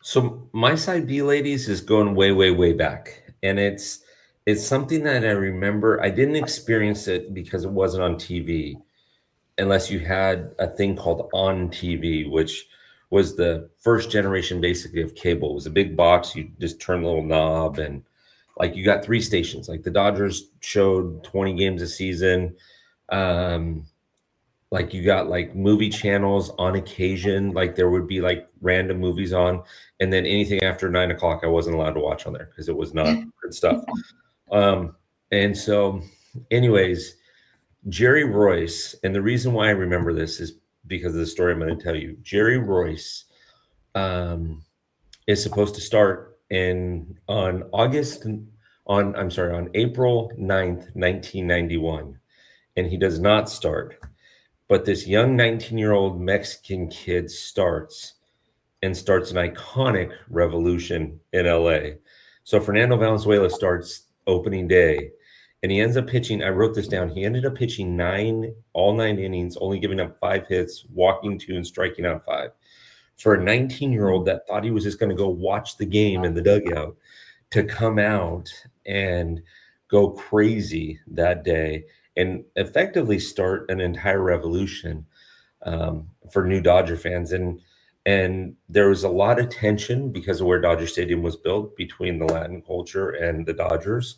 So my side B, ladies, is going way, way, way back, and it's something that I remember. I didn't experience it because it wasn't on TV, unless you had a thing called On TV, which was the first generation basically of cable. It was a big box. You just turn a little knob and like you got 3 stations. Like the Dodgers showed 20 games a season. Like you got like movie channels on occasion. Like there would be like random movies on. And then anything after 9 o'clock, I wasn't allowed to watch on there because it was not good stuff. And so anyways, Jerry Royce, and the reason why I remember this is because of the story I'm going to tell you. Jerry Royce is supposed to start on April 9th, 1991, and he does not start. But this young 19-year-old Mexican kid starts an iconic revolution in LA. So Fernando Valenzuela starts opening day. And he ends up pitching, I wrote this down, he ended up pitching all 9 innings, only giving up 5 hits, walking 2 and striking out 5. For a 19-year-old that thought he was just going to go watch the game in the dugout, to come out and go crazy that day and effectively start an entire revolution for new Dodger fans. And there was a lot of tension because of where Dodger Stadium was built between the Latin culture and the Dodgers.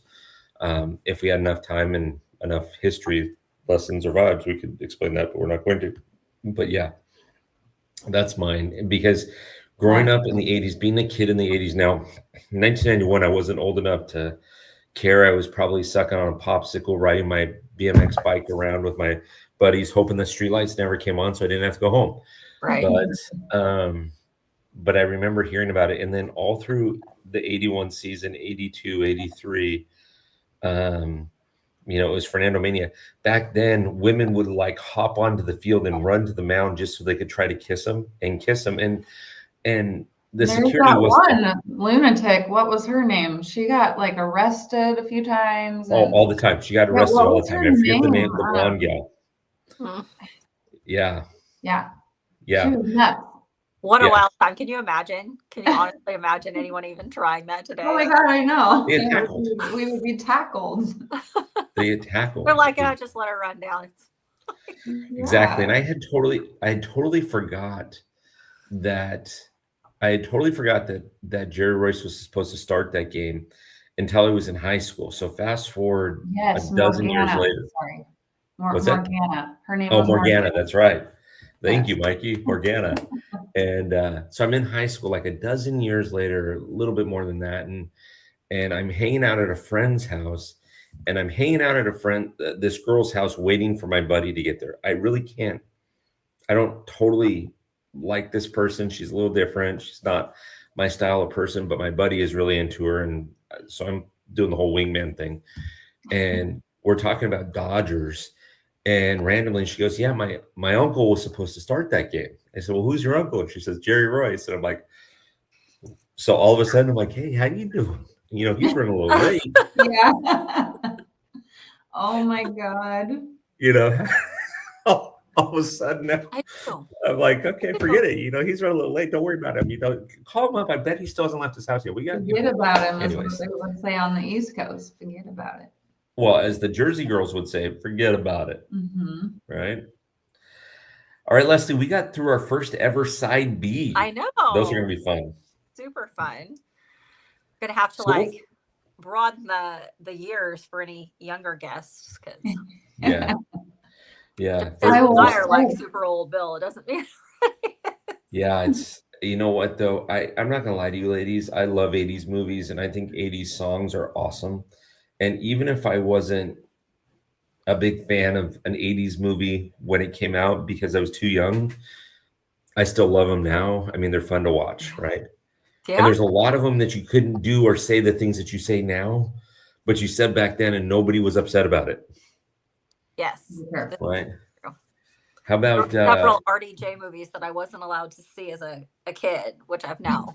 If we had enough time and enough history lessons or vibes, we could explain that, but we're not going to. But yeah, that's mine. Because growing up in the 80s, being a kid in the 80s, now, 1991, I wasn't old enough to care. I was probably sucking on a popsicle, riding my BMX bike around with my buddies, hoping the streetlights never came on so I didn't have to go home. Right. But I remember hearing about it. And then all through the 81 season, 82, 83, it was Fernando Mania. Back then, women would like hop onto the field and run to the mound just so they could try to kiss him. And the security was one lunatic. What was her name? She got like arrested a few times. All the time. She got arrested all the time. I forget the name of the blonde gal. Yeah. She was nuts. What a wild time. Can you imagine? Can you honestly imagine anyone even trying that today? Oh my God, I know. We would be tackled. They get tackled. They're like, just let her run down. Exactly. And Yeah. I had totally forgot that that Jerry Royce was supposed to start that game until I was in high school. So fast forward a Yes, dozen years Morgana. later. Sorry. What's that? Morgana. Her name Oh, was Morgana. Morgana. That's right. Thank Yes. you, Mikey. Morgana. And so I'm in high school like a dozen years later, a little bit more than that. And I'm hanging out at a friend's house, and I'm hanging out at this girl's house waiting for my buddy to get there. I really can't. I don't totally like this person. She's a little different. She's not my style of person, but my buddy is really into her. And so I'm doing the whole wingman thing. And we're talking about Dodgers. And randomly she goes, yeah, my uncle was supposed to start that game. I said, well, who's your uncle? And she says, Jerry Royce. And I'm like, so all of a sudden I'm like, hey, how you doing? He's running a little late. Yeah. Oh my God. All of a sudden I know. I'm like, okay, forget it. He's running a little late. Don't worry about him. Call him up. I bet he still hasn't left his house yet. We got Forget about him, is anyways. what they would say on the East Coast. Forget about it. Well, as the Jersey girls would say, forget about it. Mm-hmm. Right. All right, Lesley, we got through our first ever side B. I know. Those are gonna be fun. Super fun. Gonna have to So broaden the years for any younger guests, because yeah. I will are like say- super old Bill. It doesn't mean Yeah, it's you know what though, I'm not gonna lie to you ladies. I love 80s movies, and I think 80s songs are awesome. And even if I wasn't a big fan of an 80s movie when it came out because I was too young, I still love them now. I mean, they're fun to watch, right? yeah. And there's a lot of them that you couldn't do or say the things that you say now, but you said back then and nobody was upset about it. Yes. Sure. Right. How about several RDJ movies that I wasn't allowed to see as a kid, which I've now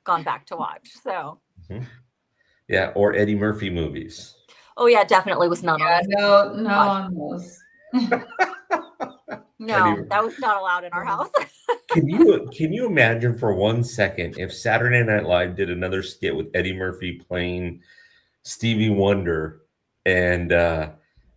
gone back to watch. So yeah, or Eddie Murphy movies? oh yeah, definitely was not Yeah, on. no on those. No, that was not allowed in our house. Can you imagine for 1 second if Saturday Night Live did another skit with Eddie Murphy playing Stevie Wonder and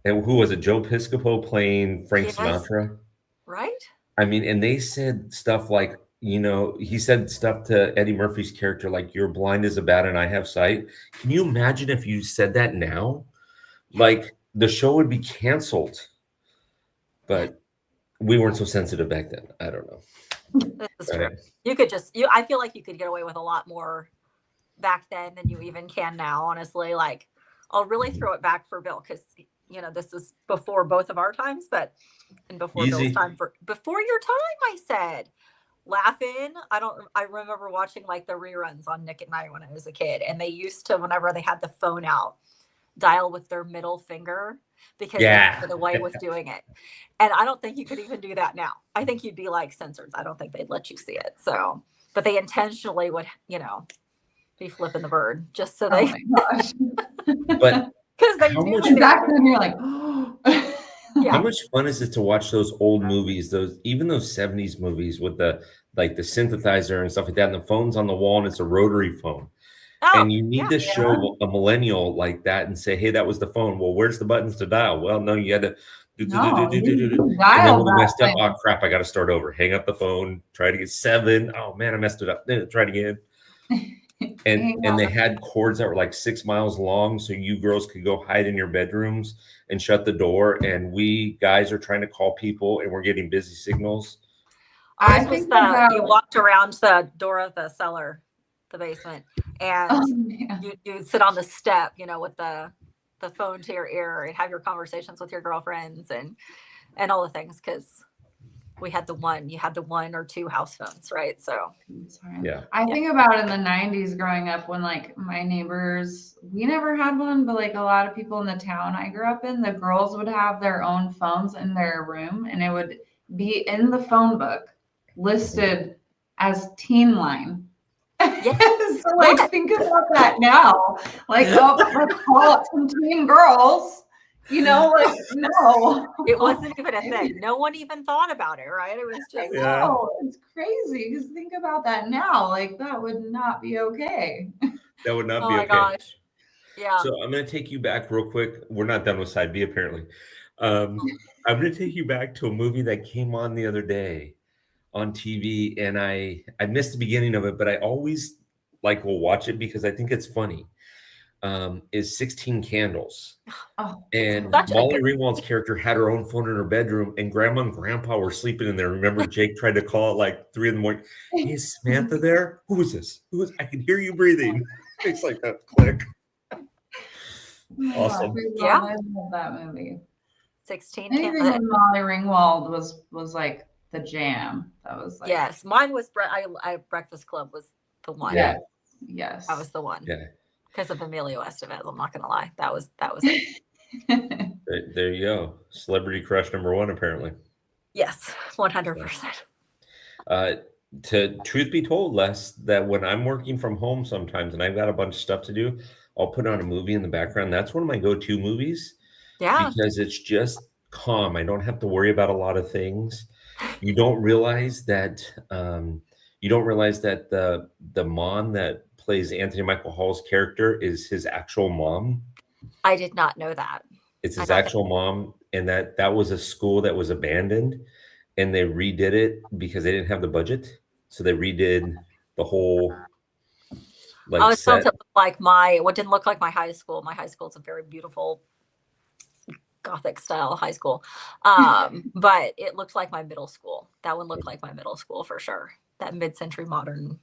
who was it? Joe Piscopo playing Frank Yes. Sinatra? Right? I mean, and they said stuff like, he said stuff to Eddie Murphy's character like, "You're blind as a bat and I have sight." Can you imagine if you said that now? Like, the show would be canceled. But we weren't so sensitive back then. I don't know. This is Right. true. You could I feel like you could get away with a lot more back then than you even can now, honestly. Like, I'll really throw it back for Bill, because this is before both of our times, and before Easy. Bill's time, before your time, I said. Laughing. I remember watching like the reruns on Nick at Night when I was a kid, and they used to, whenever they had the phone out, dial with their middle finger because they had a way with doing it. And I don't think you could even do that now. I think you'd be like censored. I don't think they'd let you see it. So, but they intentionally would, be flipping the bird just so Oh they, my gosh. But because they how knew much- And back then you're like, yeah. how much fun is it to watch those old movies, even those 70s movies with the synthesizer and stuff like that, and the phone's on the wall and it's a rotary phone. Oh, And you need to show a millennial like that and say, hey, that was the phone. Well, where's the buttons to dial? Well, no, you had to no, do. you And then dial when we messed up, that oh crap, I got to start over. Hang up the phone, try to get 7. Oh man, I messed it up. Then try it again. And they had cords that were like 6 miles long, so you girls could go hide in your bedrooms and shut the door. And we guys are trying to call people, and we're getting busy signals. I Ours was think about- you walked around the door of the cellar, the basement, and Oh, man. you'd sit on the step, with the phone to your ear and have your conversations with your girlfriends and all the things, because you had the 1 or 2 house phones, right? So Sorry. Yeah. I think about in the 90s growing up when like my neighbors, we never had one, but like a lot of people in the town I grew up in, the girls would have their own phones in their room, and it would be in the phone book listed as teen line. So like think about that now. Like, oh, let's call up some teen girls. Like, no. it wasn't even a thing. No one even thought about it, right? It was just No, it's crazy. Because think about that now. Like, that would not be okay. That would not oh be my okay. gosh. Yeah. So I'm going to take you back real quick. We're not done with side B, apparently. I'm going to take you back to a movie that came on the other day on TV, and I missed the beginning of it, but I always will watch it because I think it's funny. Is 16 Candles. Oh, And Such a Molly good- Ringwald's character had her own phone in her bedroom, and Grandma and Grandpa were sleeping in there. Remember, Jake tried to call at like 3 a.m. Hey, is Samantha there? Who is this? I can hear you breathing. It's like that click. oh my Awesome. gosh, Yeah. I love that movie. 16 Anything with Candles. Molly Ringwald was like the jam. That was like Yes, mine was Breakfast Club was the one. yes, yes. That was the one. Yeah. Because of Emilio Estevez, I'm not gonna lie. That was it. There you go. Celebrity crush number one, apparently. Yes, 100%. To truth be told, Les, that when I'm working from home sometimes and I've got a bunch of stuff to do, I'll put on a movie in the background. That's one of my go-to movies. Yeah. Because it's just calm. I don't have to worry about a lot of things. You don't realize that the mom that plays Anthony Michael Hall's character is his actual mom. I did not know that. It's his actual mom, and that was a school that was abandoned, and they redid it because they didn't have the budget. So they redid the whole It set. looked like what didn't look like my high school. My high school is a very beautiful Gothic style high school. But it looked like my middle school. That one looked like my middle school for sure. That mid-century modern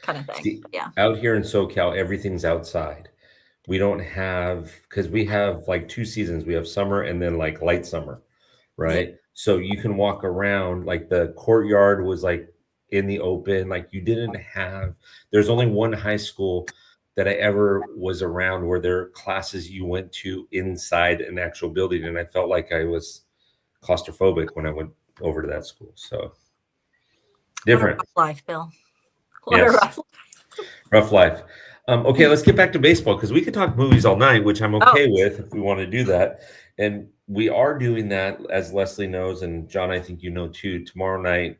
kind of thing. See, yeah. Out here in SoCal, everything's outside. We don't have, because we have like 2 seasons. We have summer and then like light summer, right? Yeah. So you can walk around, like the courtyard was like in the open. Like you didn't have, there's only one high school that I ever was around where there are classes you went to inside an actual building. And I felt like I was claustrophobic when I went over to that school. So different. What a rough life, Bill. What a rough life. Okay, let's get back to baseball because we could talk movies all night, which I'm okay with if we want to do that. And we are doing that, as Lesley knows, and John, I think you know too. Tomorrow night,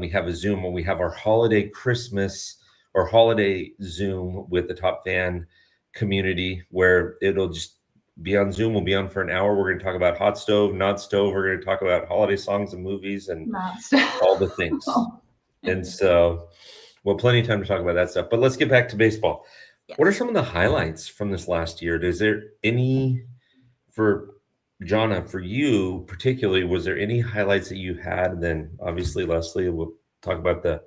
we have a Zoom when we have our holiday Christmas or holiday Zoom with the Top Fan community, where it'll just be on Zoom. We'll be on for an hour. We're going to talk about hot stove, not stove. We're going to talk about holiday songs and movies and all the things. And so well, plenty of time to talk about that stuff. But let's get back to baseball. Yes. What are some of the highlights from this last year? Is there any, for Jonna, for you particularly, was there any highlights that you had? And then obviously, Lesley, we'll talk about the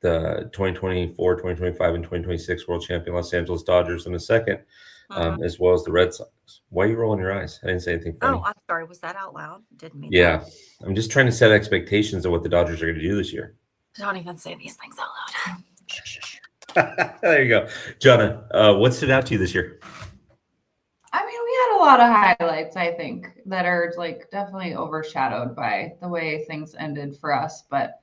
2024, 2025, and 2026 World Champion Los Angeles Dodgers in a second, as well as the Red Sox. Why are you rolling your eyes? I didn't say anything funny. Oh, I'm sorry. Was that out loud? Didn't mean that. that. I'm just trying to set expectations of what the Dodgers are going to do this year. Don't even say these things out loud. There you go. Jonna, what stood out to you this year? I mean, we had a lot of highlights, I think, that are like definitely overshadowed by the way things ended for us. But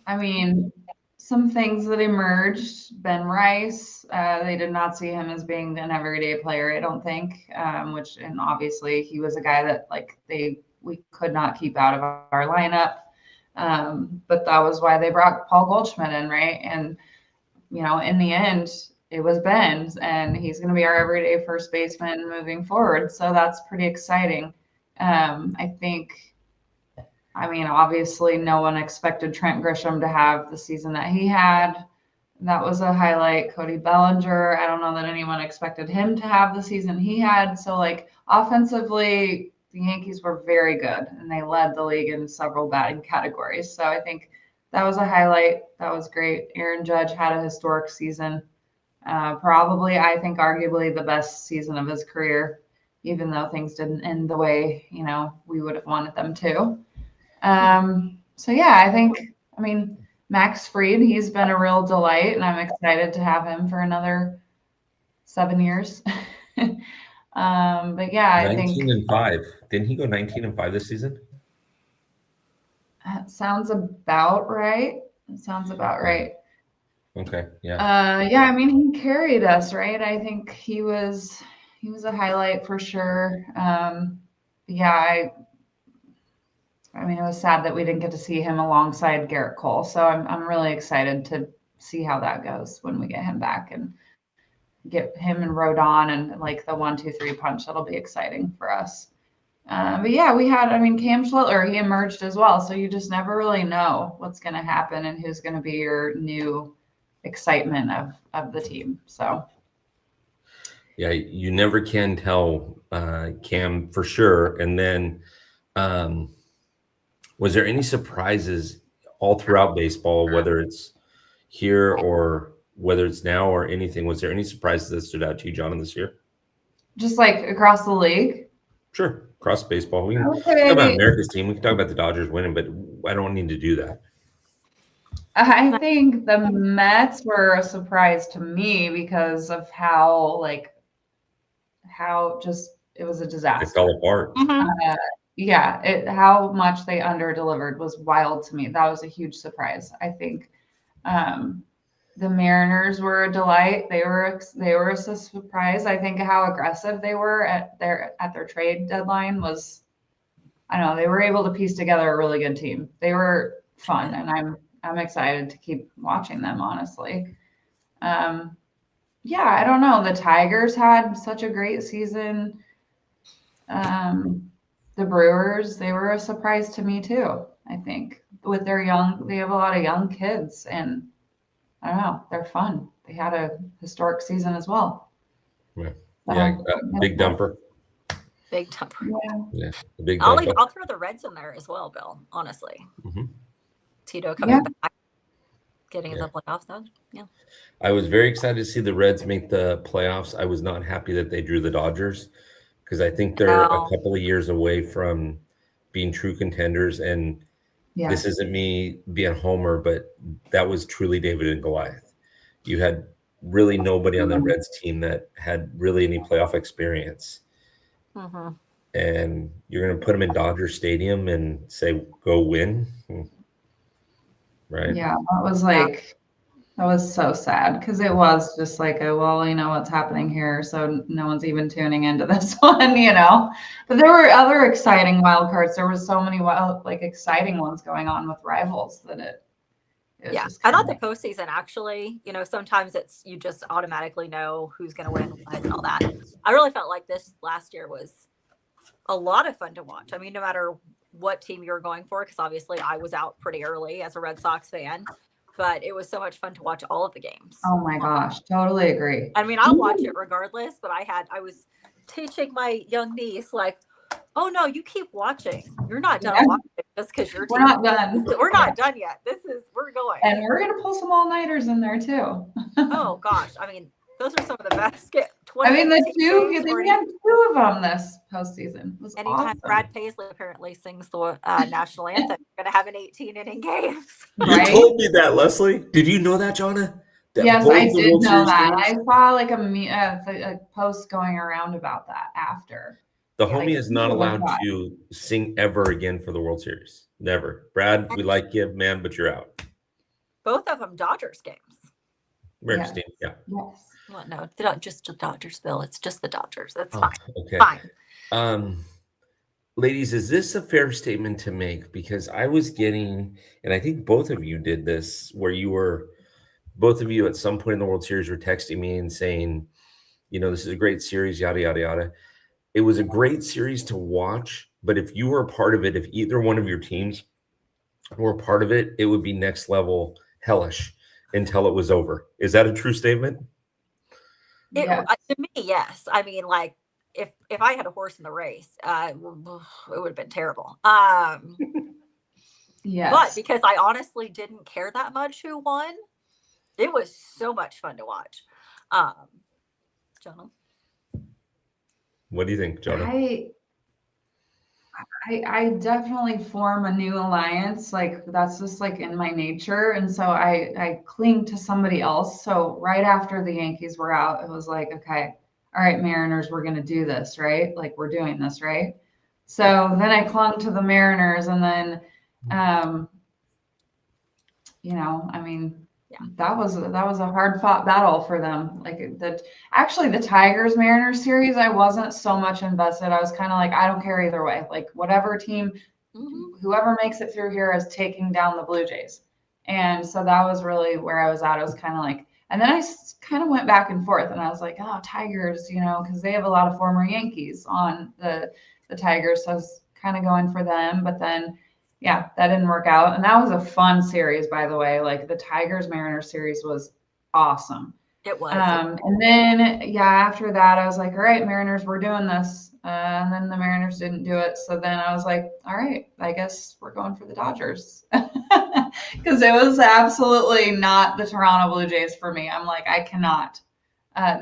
I mean, some things that emerged, Ben Rice, they did not see him as being an everyday player, I don't think, and obviously he was a guy that we could not keep out of our lineup. But that was why they brought Paul Goldschmidt in, right? And, in the end, it was Ben's, and he's going to be our everyday first baseman moving forward. So that's pretty exciting. I think, obviously no one expected Trent Grisham to have the season that he had. That was a highlight. Cody Bellinger, I don't know that anyone expected him to have the season he had. So offensively, the Yankees were very good, and they led the league in several batting categories. So I think that was a highlight. That was great. Aaron Judge had a historic season. Probably, I think, arguably the best season of his career, even though things didn't end the way, we would have wanted them to. So, yeah, I think, Max Fried, he's been a real delight, and I'm excited to have him for another 7 years. But yeah, I think 19-5. Didn't he go 19-5 this season? That sounds about right. Okay. Yeah. Yeah. He carried us, right? I think he was a highlight for sure. Yeah. It was sad that we didn't get to see him alongside Garrett Cole. So I'm really excited to see how that goes when we get him back and get him and Rodon and the 1-2-3 punch. That'll be exciting for us. But yeah, we had, I mean, Cam Schlittler, he emerged as well. So you just never really know what's going to happen and who's going to be your new excitement of the team. So Yeah, you never can tell, Cam, for sure. And then, was there any surprises all throughout baseball, whether it's here or whether it's now or anything? Was there any surprises that stood out to you, John, this year? just like across the league. Sure, across baseball. We can talk Okay. about America's team. We can talk about the Dodgers winning, but I don't need to do that. I think the Mets were a surprise to me because of how just it was a It disaster. fell apart. Yeah, how much they under-delivered was wild to me. That was a huge surprise. I think the Mariners were a delight. They were a surprise. I think how aggressive they were at their trade deadline was, I don't know, they were able to piece together a really good team. They were fun, and I'm excited to keep watching them, honestly. Yeah, I don't know. The Tigers had such a great season. The Brewers, they were a surprise to me too, I think. With they have a lot of young kids, and I don't know, they're fun. They had a historic season as well. Yeah, Yeah. big dumper. Big dumper. Yeah, the big dumper. I'll throw the Reds in there as well, Bill, honestly. Mm-hmm. Tito coming back, getting in the playoffs, though. Yeah. I was very excited to see the Reds make the playoffs. I was not happy that they drew the Dodgers because I think they're a couple of years away from being true contenders. And this isn't me being a homer, but that was truly David and Goliath. You had really nobody on that Reds team that had really any playoff experience. Mm-hmm. And you're going to put them in Dodger Stadium and say, go win. Right. Yeah, that was so sad because it was just like, well, you know what's happening here, so no one's even tuning into this one, you know. But there were other exciting wild cards. There was so many exciting ones going on with rivals that it yeah. I thought the postseason actually, sometimes you just automatically know who's going to win and all that. I really felt like this last year was a lot of fun to watch. I mean, no matter what team you were going for, because obviously I was out pretty early as a Red Sox fan. But it was so much fun to watch all of the games. Oh my gosh, totally agree. I mean, I'll watch it regardless, but I was teaching my young niece, like, oh no, you keep watching. You're not done watching just because we're not done. We're not done yet. We're going. And we're gonna pull some all-nighters in there too. Oh gosh. I mean, those are some of the best. I mean, we had two of them this postseason. It was anytime awesome. Brad Paisley apparently sings the national anthem, you're going to have an 18-inning game. Right? You told me that, Lesley. Did you know that, Jonna? Yes, I did know that. I saw like a post going around about that after. The homie is not allowed to sing ever again for the World Series. Never. Brad, we like you, man, but you're out. Both of them Dodgers games. America's team, yeah. Yes. Well, no, not just the Dodgers, Bill. It's just the Dodgers. That's fine. Okay. Fine. Ladies, is this a fair statement to make? Because I was getting, and I think both of you did this, where both of you at some point in the World Series were texting me and saying, this is a great series, yada, yada, yada. It was a great series to watch, but if you were a part of it, if either one of your teams were a part of it, it would be next level hellish until it was over. Is that a true statement? To me, yes. I mean, like, if I had a horse in the race, it would have been terrible. Yes. But because I honestly didn't care that much who won, it was so much fun to watch. Jonna? What do you think, Jonna? I definitely form a new alliance. Like that's just like in my nature. And so I cling to somebody else. So right after the Yankees were out, it was like, okay, all right, Mariners, we're going to do this, right? Like we're doing this, right? So then I clung to the Mariners and then, I mean, that was a hard fought battle for them. Like actually the Tigers Mariners series, I wasn't so much invested. I was kind of like, I don't care either way. Like whatever team, whoever makes it through here is taking down the Blue Jays. And so that was really where I was at. I was kind of like, and then I kind of went back and forth and I was like, oh, Tigers, because they have a lot of former Yankees on the the Tigers. So I was kind of going for them, but then, yeah, that didn't work out. And that was a fun series, by the way. Like the Tigers Mariners series was awesome. It was. And then, yeah, after that, I was like, all right, Mariners, we're doing this. And then the Mariners didn't do it. So then I was like, all right, I guess we're going for the Dodgers. Because it was absolutely not the Toronto Blue Jays for me. I'm like, I cannot.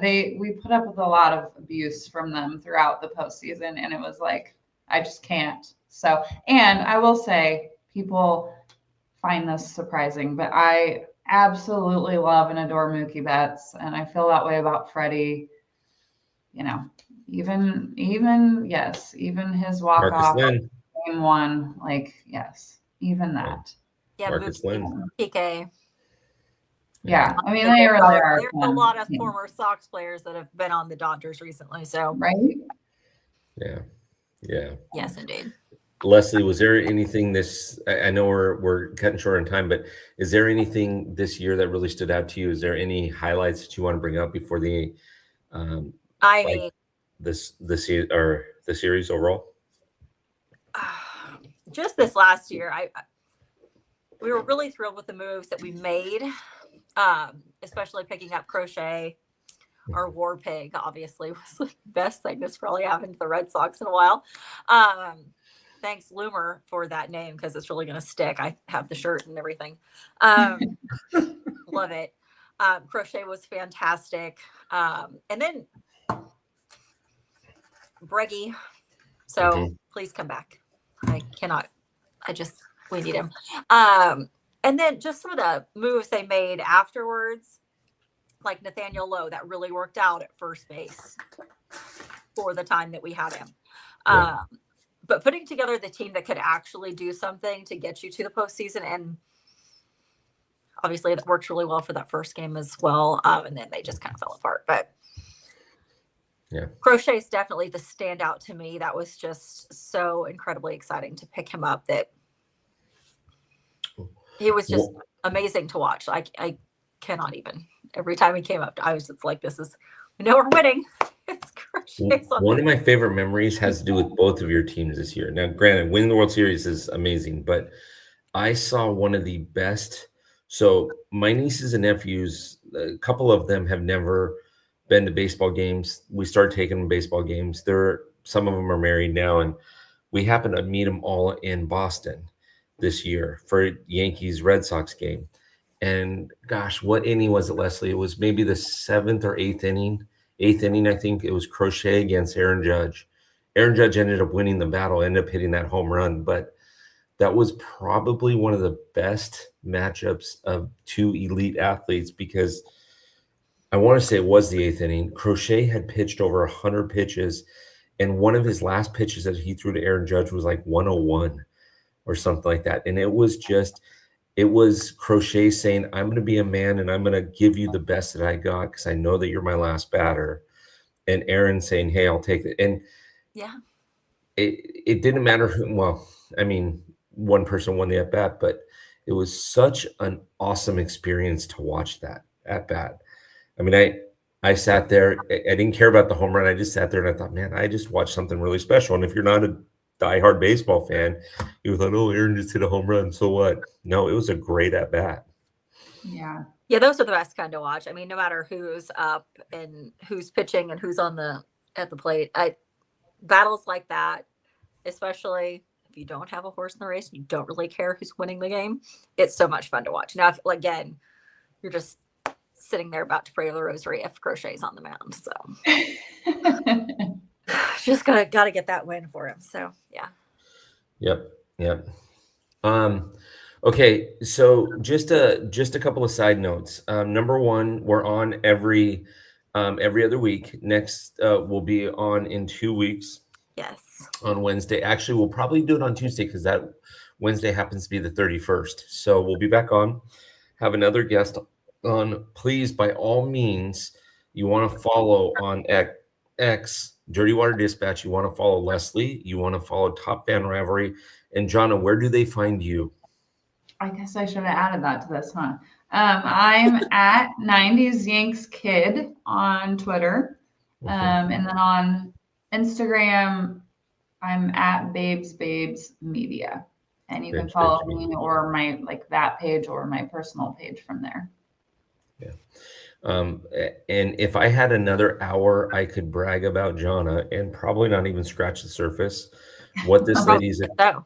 We put up with a lot of abuse from them throughout the postseason. And it was like, I just can't. So, and I will say, people find this surprising, but I absolutely love and adore Mookie Betts, and I feel that way about Freddie. You know, even his walk off game one, like yes, even that. Yeah, Marcus Lynn. PK. Yeah, I mean they really are. There's a lot of former Sox players that have been on the Dodgers recently, so right. Yeah. Yes, indeed. Lesley, was there anything I know we're cutting short on time, but is there anything this year that really stood out to you? Is there any highlights that you want to bring up before the the series overall? Just this last year, we were really thrilled with the moves that we made, especially picking up Crochet. Our war pig obviously was the best thing that's probably happened to the Red Sox in a while. Thanks, Loomer, for that name because it's really going to stick. I have the shirt and everything. Love it. Crochet was fantastic. And then Breggy. So please come back. We need him. And then just some of the moves they made afterwards, like Nathaniel Lowe, that really worked out at first base for the time that we had him. Yeah. But putting together the team that could actually do something to get you to the postseason, and obviously that worked really well for that first game as well. And then they just kind of fell apart. But yeah, Crochet is definitely the standout to me. That was just so incredibly exciting to pick him up. That he was just amazing to watch. I cannot even. Every time he came up, I was just like, we know we're winning. It's Crochet. One of my favorite memories has to do with both of your teams this year. Now, granted, winning the World Series is amazing, but I saw one of the best. So my nieces and nephews, a couple of them have never been to baseball games. We started taking them to baseball games. Some of them are married now, and we happened to meet them all in Boston this year for Yankees Red Sox game. And gosh, what inning was it, Lesley? It was maybe the seventh or eighth inning. Eighth inning, I think it was Crochet against Aaron Judge. Aaron Judge ended up winning the battle, ended up hitting that home run. But that was probably one of the best matchups of two elite athletes because I want to say it was the eighth inning. Crochet had pitched over 100 pitches, and one of his last pitches that he threw to Aaron Judge was like 101 or something like that. And it was Crochet saying, I'm going to be a man and I'm going to give you the best that I got because I know that you're my last batter. And Aaron saying, hey, I'll take it. And yeah, it didn't matter who. Well, I mean, one person won the at-bat, but it was such an awesome experience to watch that at-bat. I mean, I sat there. I didn't care about the home run. I just sat there and I thought, man, I just watched something really special. And if you're not a diehard baseball fan, you thought, oh, Aaron just hit a home run, so what? No, it was a great at bat. Yeah, those are the best kind to watch. I mean, no matter who's up and who's pitching and who's at the plate, battles like that, especially if you don't have a horse in the race, you don't really care who's winning the game. It's so much fun to watch. Now, again, you're just sitting there about to pray the rosary if Crochet's on the mound. So just gotta get that win for him. So yeah. Yep. Okay, so just a couple of side notes. Number one, we're on every other week. Next, we'll be on in 2 weeks. Yes. On Wednesday. Actually, we'll probably do it on Tuesday because that Wednesday happens to be the 31st. So we'll be back on. Have another guest on. Please, by all means, you want to follow on X, Dirty Water Dispatch. You want to follow Lesley. You want to follow Top Fan Rivalry. And Jonna, where do they find you? I guess I should have added that to this, huh? I'm at 90s Yanks Kid on Twitter. And then on Instagram, I'm at Babes Media. And you can Babes follow Media. me or my that page or my personal page from there. Yeah. And if I had another hour, I could brag about Jonna and probably not even scratch the surface. What this lady's, So,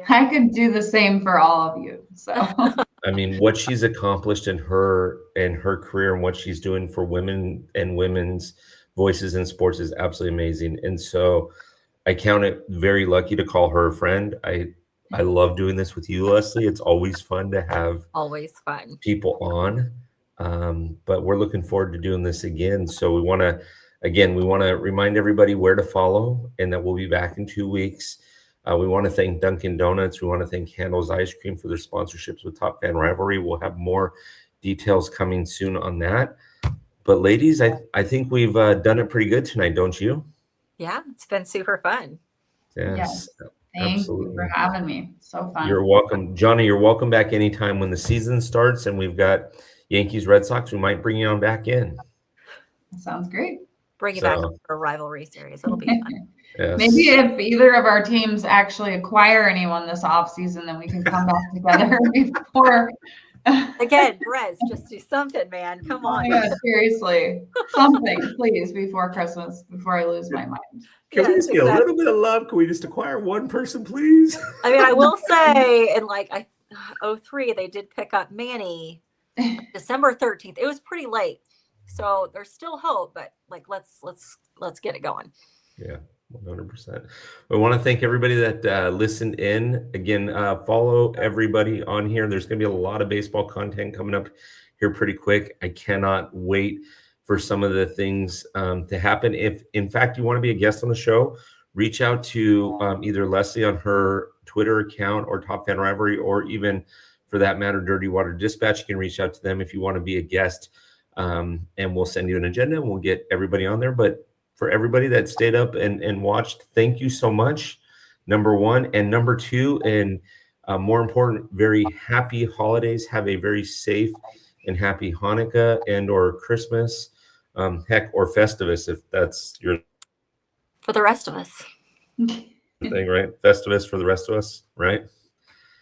I could do the same for all of you. So I mean, what she's accomplished in her career and what she's doing for women and women's voices in sports is absolutely amazing. And so I count it very lucky to call her a friend. I love doing this with you, Lesley. It's always fun to have always fun. people on. But we're looking forward to doing this again. So we want to remind everybody where to follow and that we'll be back in 2 weeks. We want to thank Dunkin' Donuts. We want to thank Handel's Ice Cream for their sponsorships with Top Fan Rivalry. We'll have more details coming soon on that. But ladies, I think we've done it pretty good tonight, don't you? Yeah, it's been super fun. Yes. Thank Absolutely. you for having me. So fun. You're welcome. Jonna, you're welcome back anytime when the season starts and we've got Yankees, Red Sox. We might bring you on back in. Sounds great. Bring you back for a rivalry series. It'll be fun. Yes. Maybe if either of our teams actually acquire anyone this offseason, then we can come back together before. Again, Brez, just do something, man. Come on. Oh my God, seriously. Something, please, before Christmas, before I lose my mind. Can we see a little bit of love? Can we just acquire one person, please? I mean, I will say, in 03, they did pick up Manny December 13th. It was pretty late. So there's still hope, but let's get it going. Yeah. 100%. We want to thank everybody that listened in. Again, follow everybody on here. There's going to be a lot of baseball content coming up here pretty quick. I cannot wait for some of the things to happen. If, in fact, you want to be a guest on the show, reach out to either Lesley on her Twitter account or Top Fan Rivalry, or even, for that matter, Dirty Water Dispatch. You can reach out to them if you want to be a guest, and we'll send you an agenda and we'll get everybody on there. But for everybody that stayed up and watched, thank you so much, number one. And number two, and more important, very happy holidays. Have a very safe and happy Hanukkah and or Christmas, heck, or Festivus, if that's your for the rest of us thing, right? Festivus for the rest of us, right?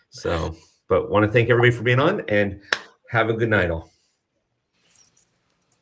So, but want to thank everybody for being on and have a good night all.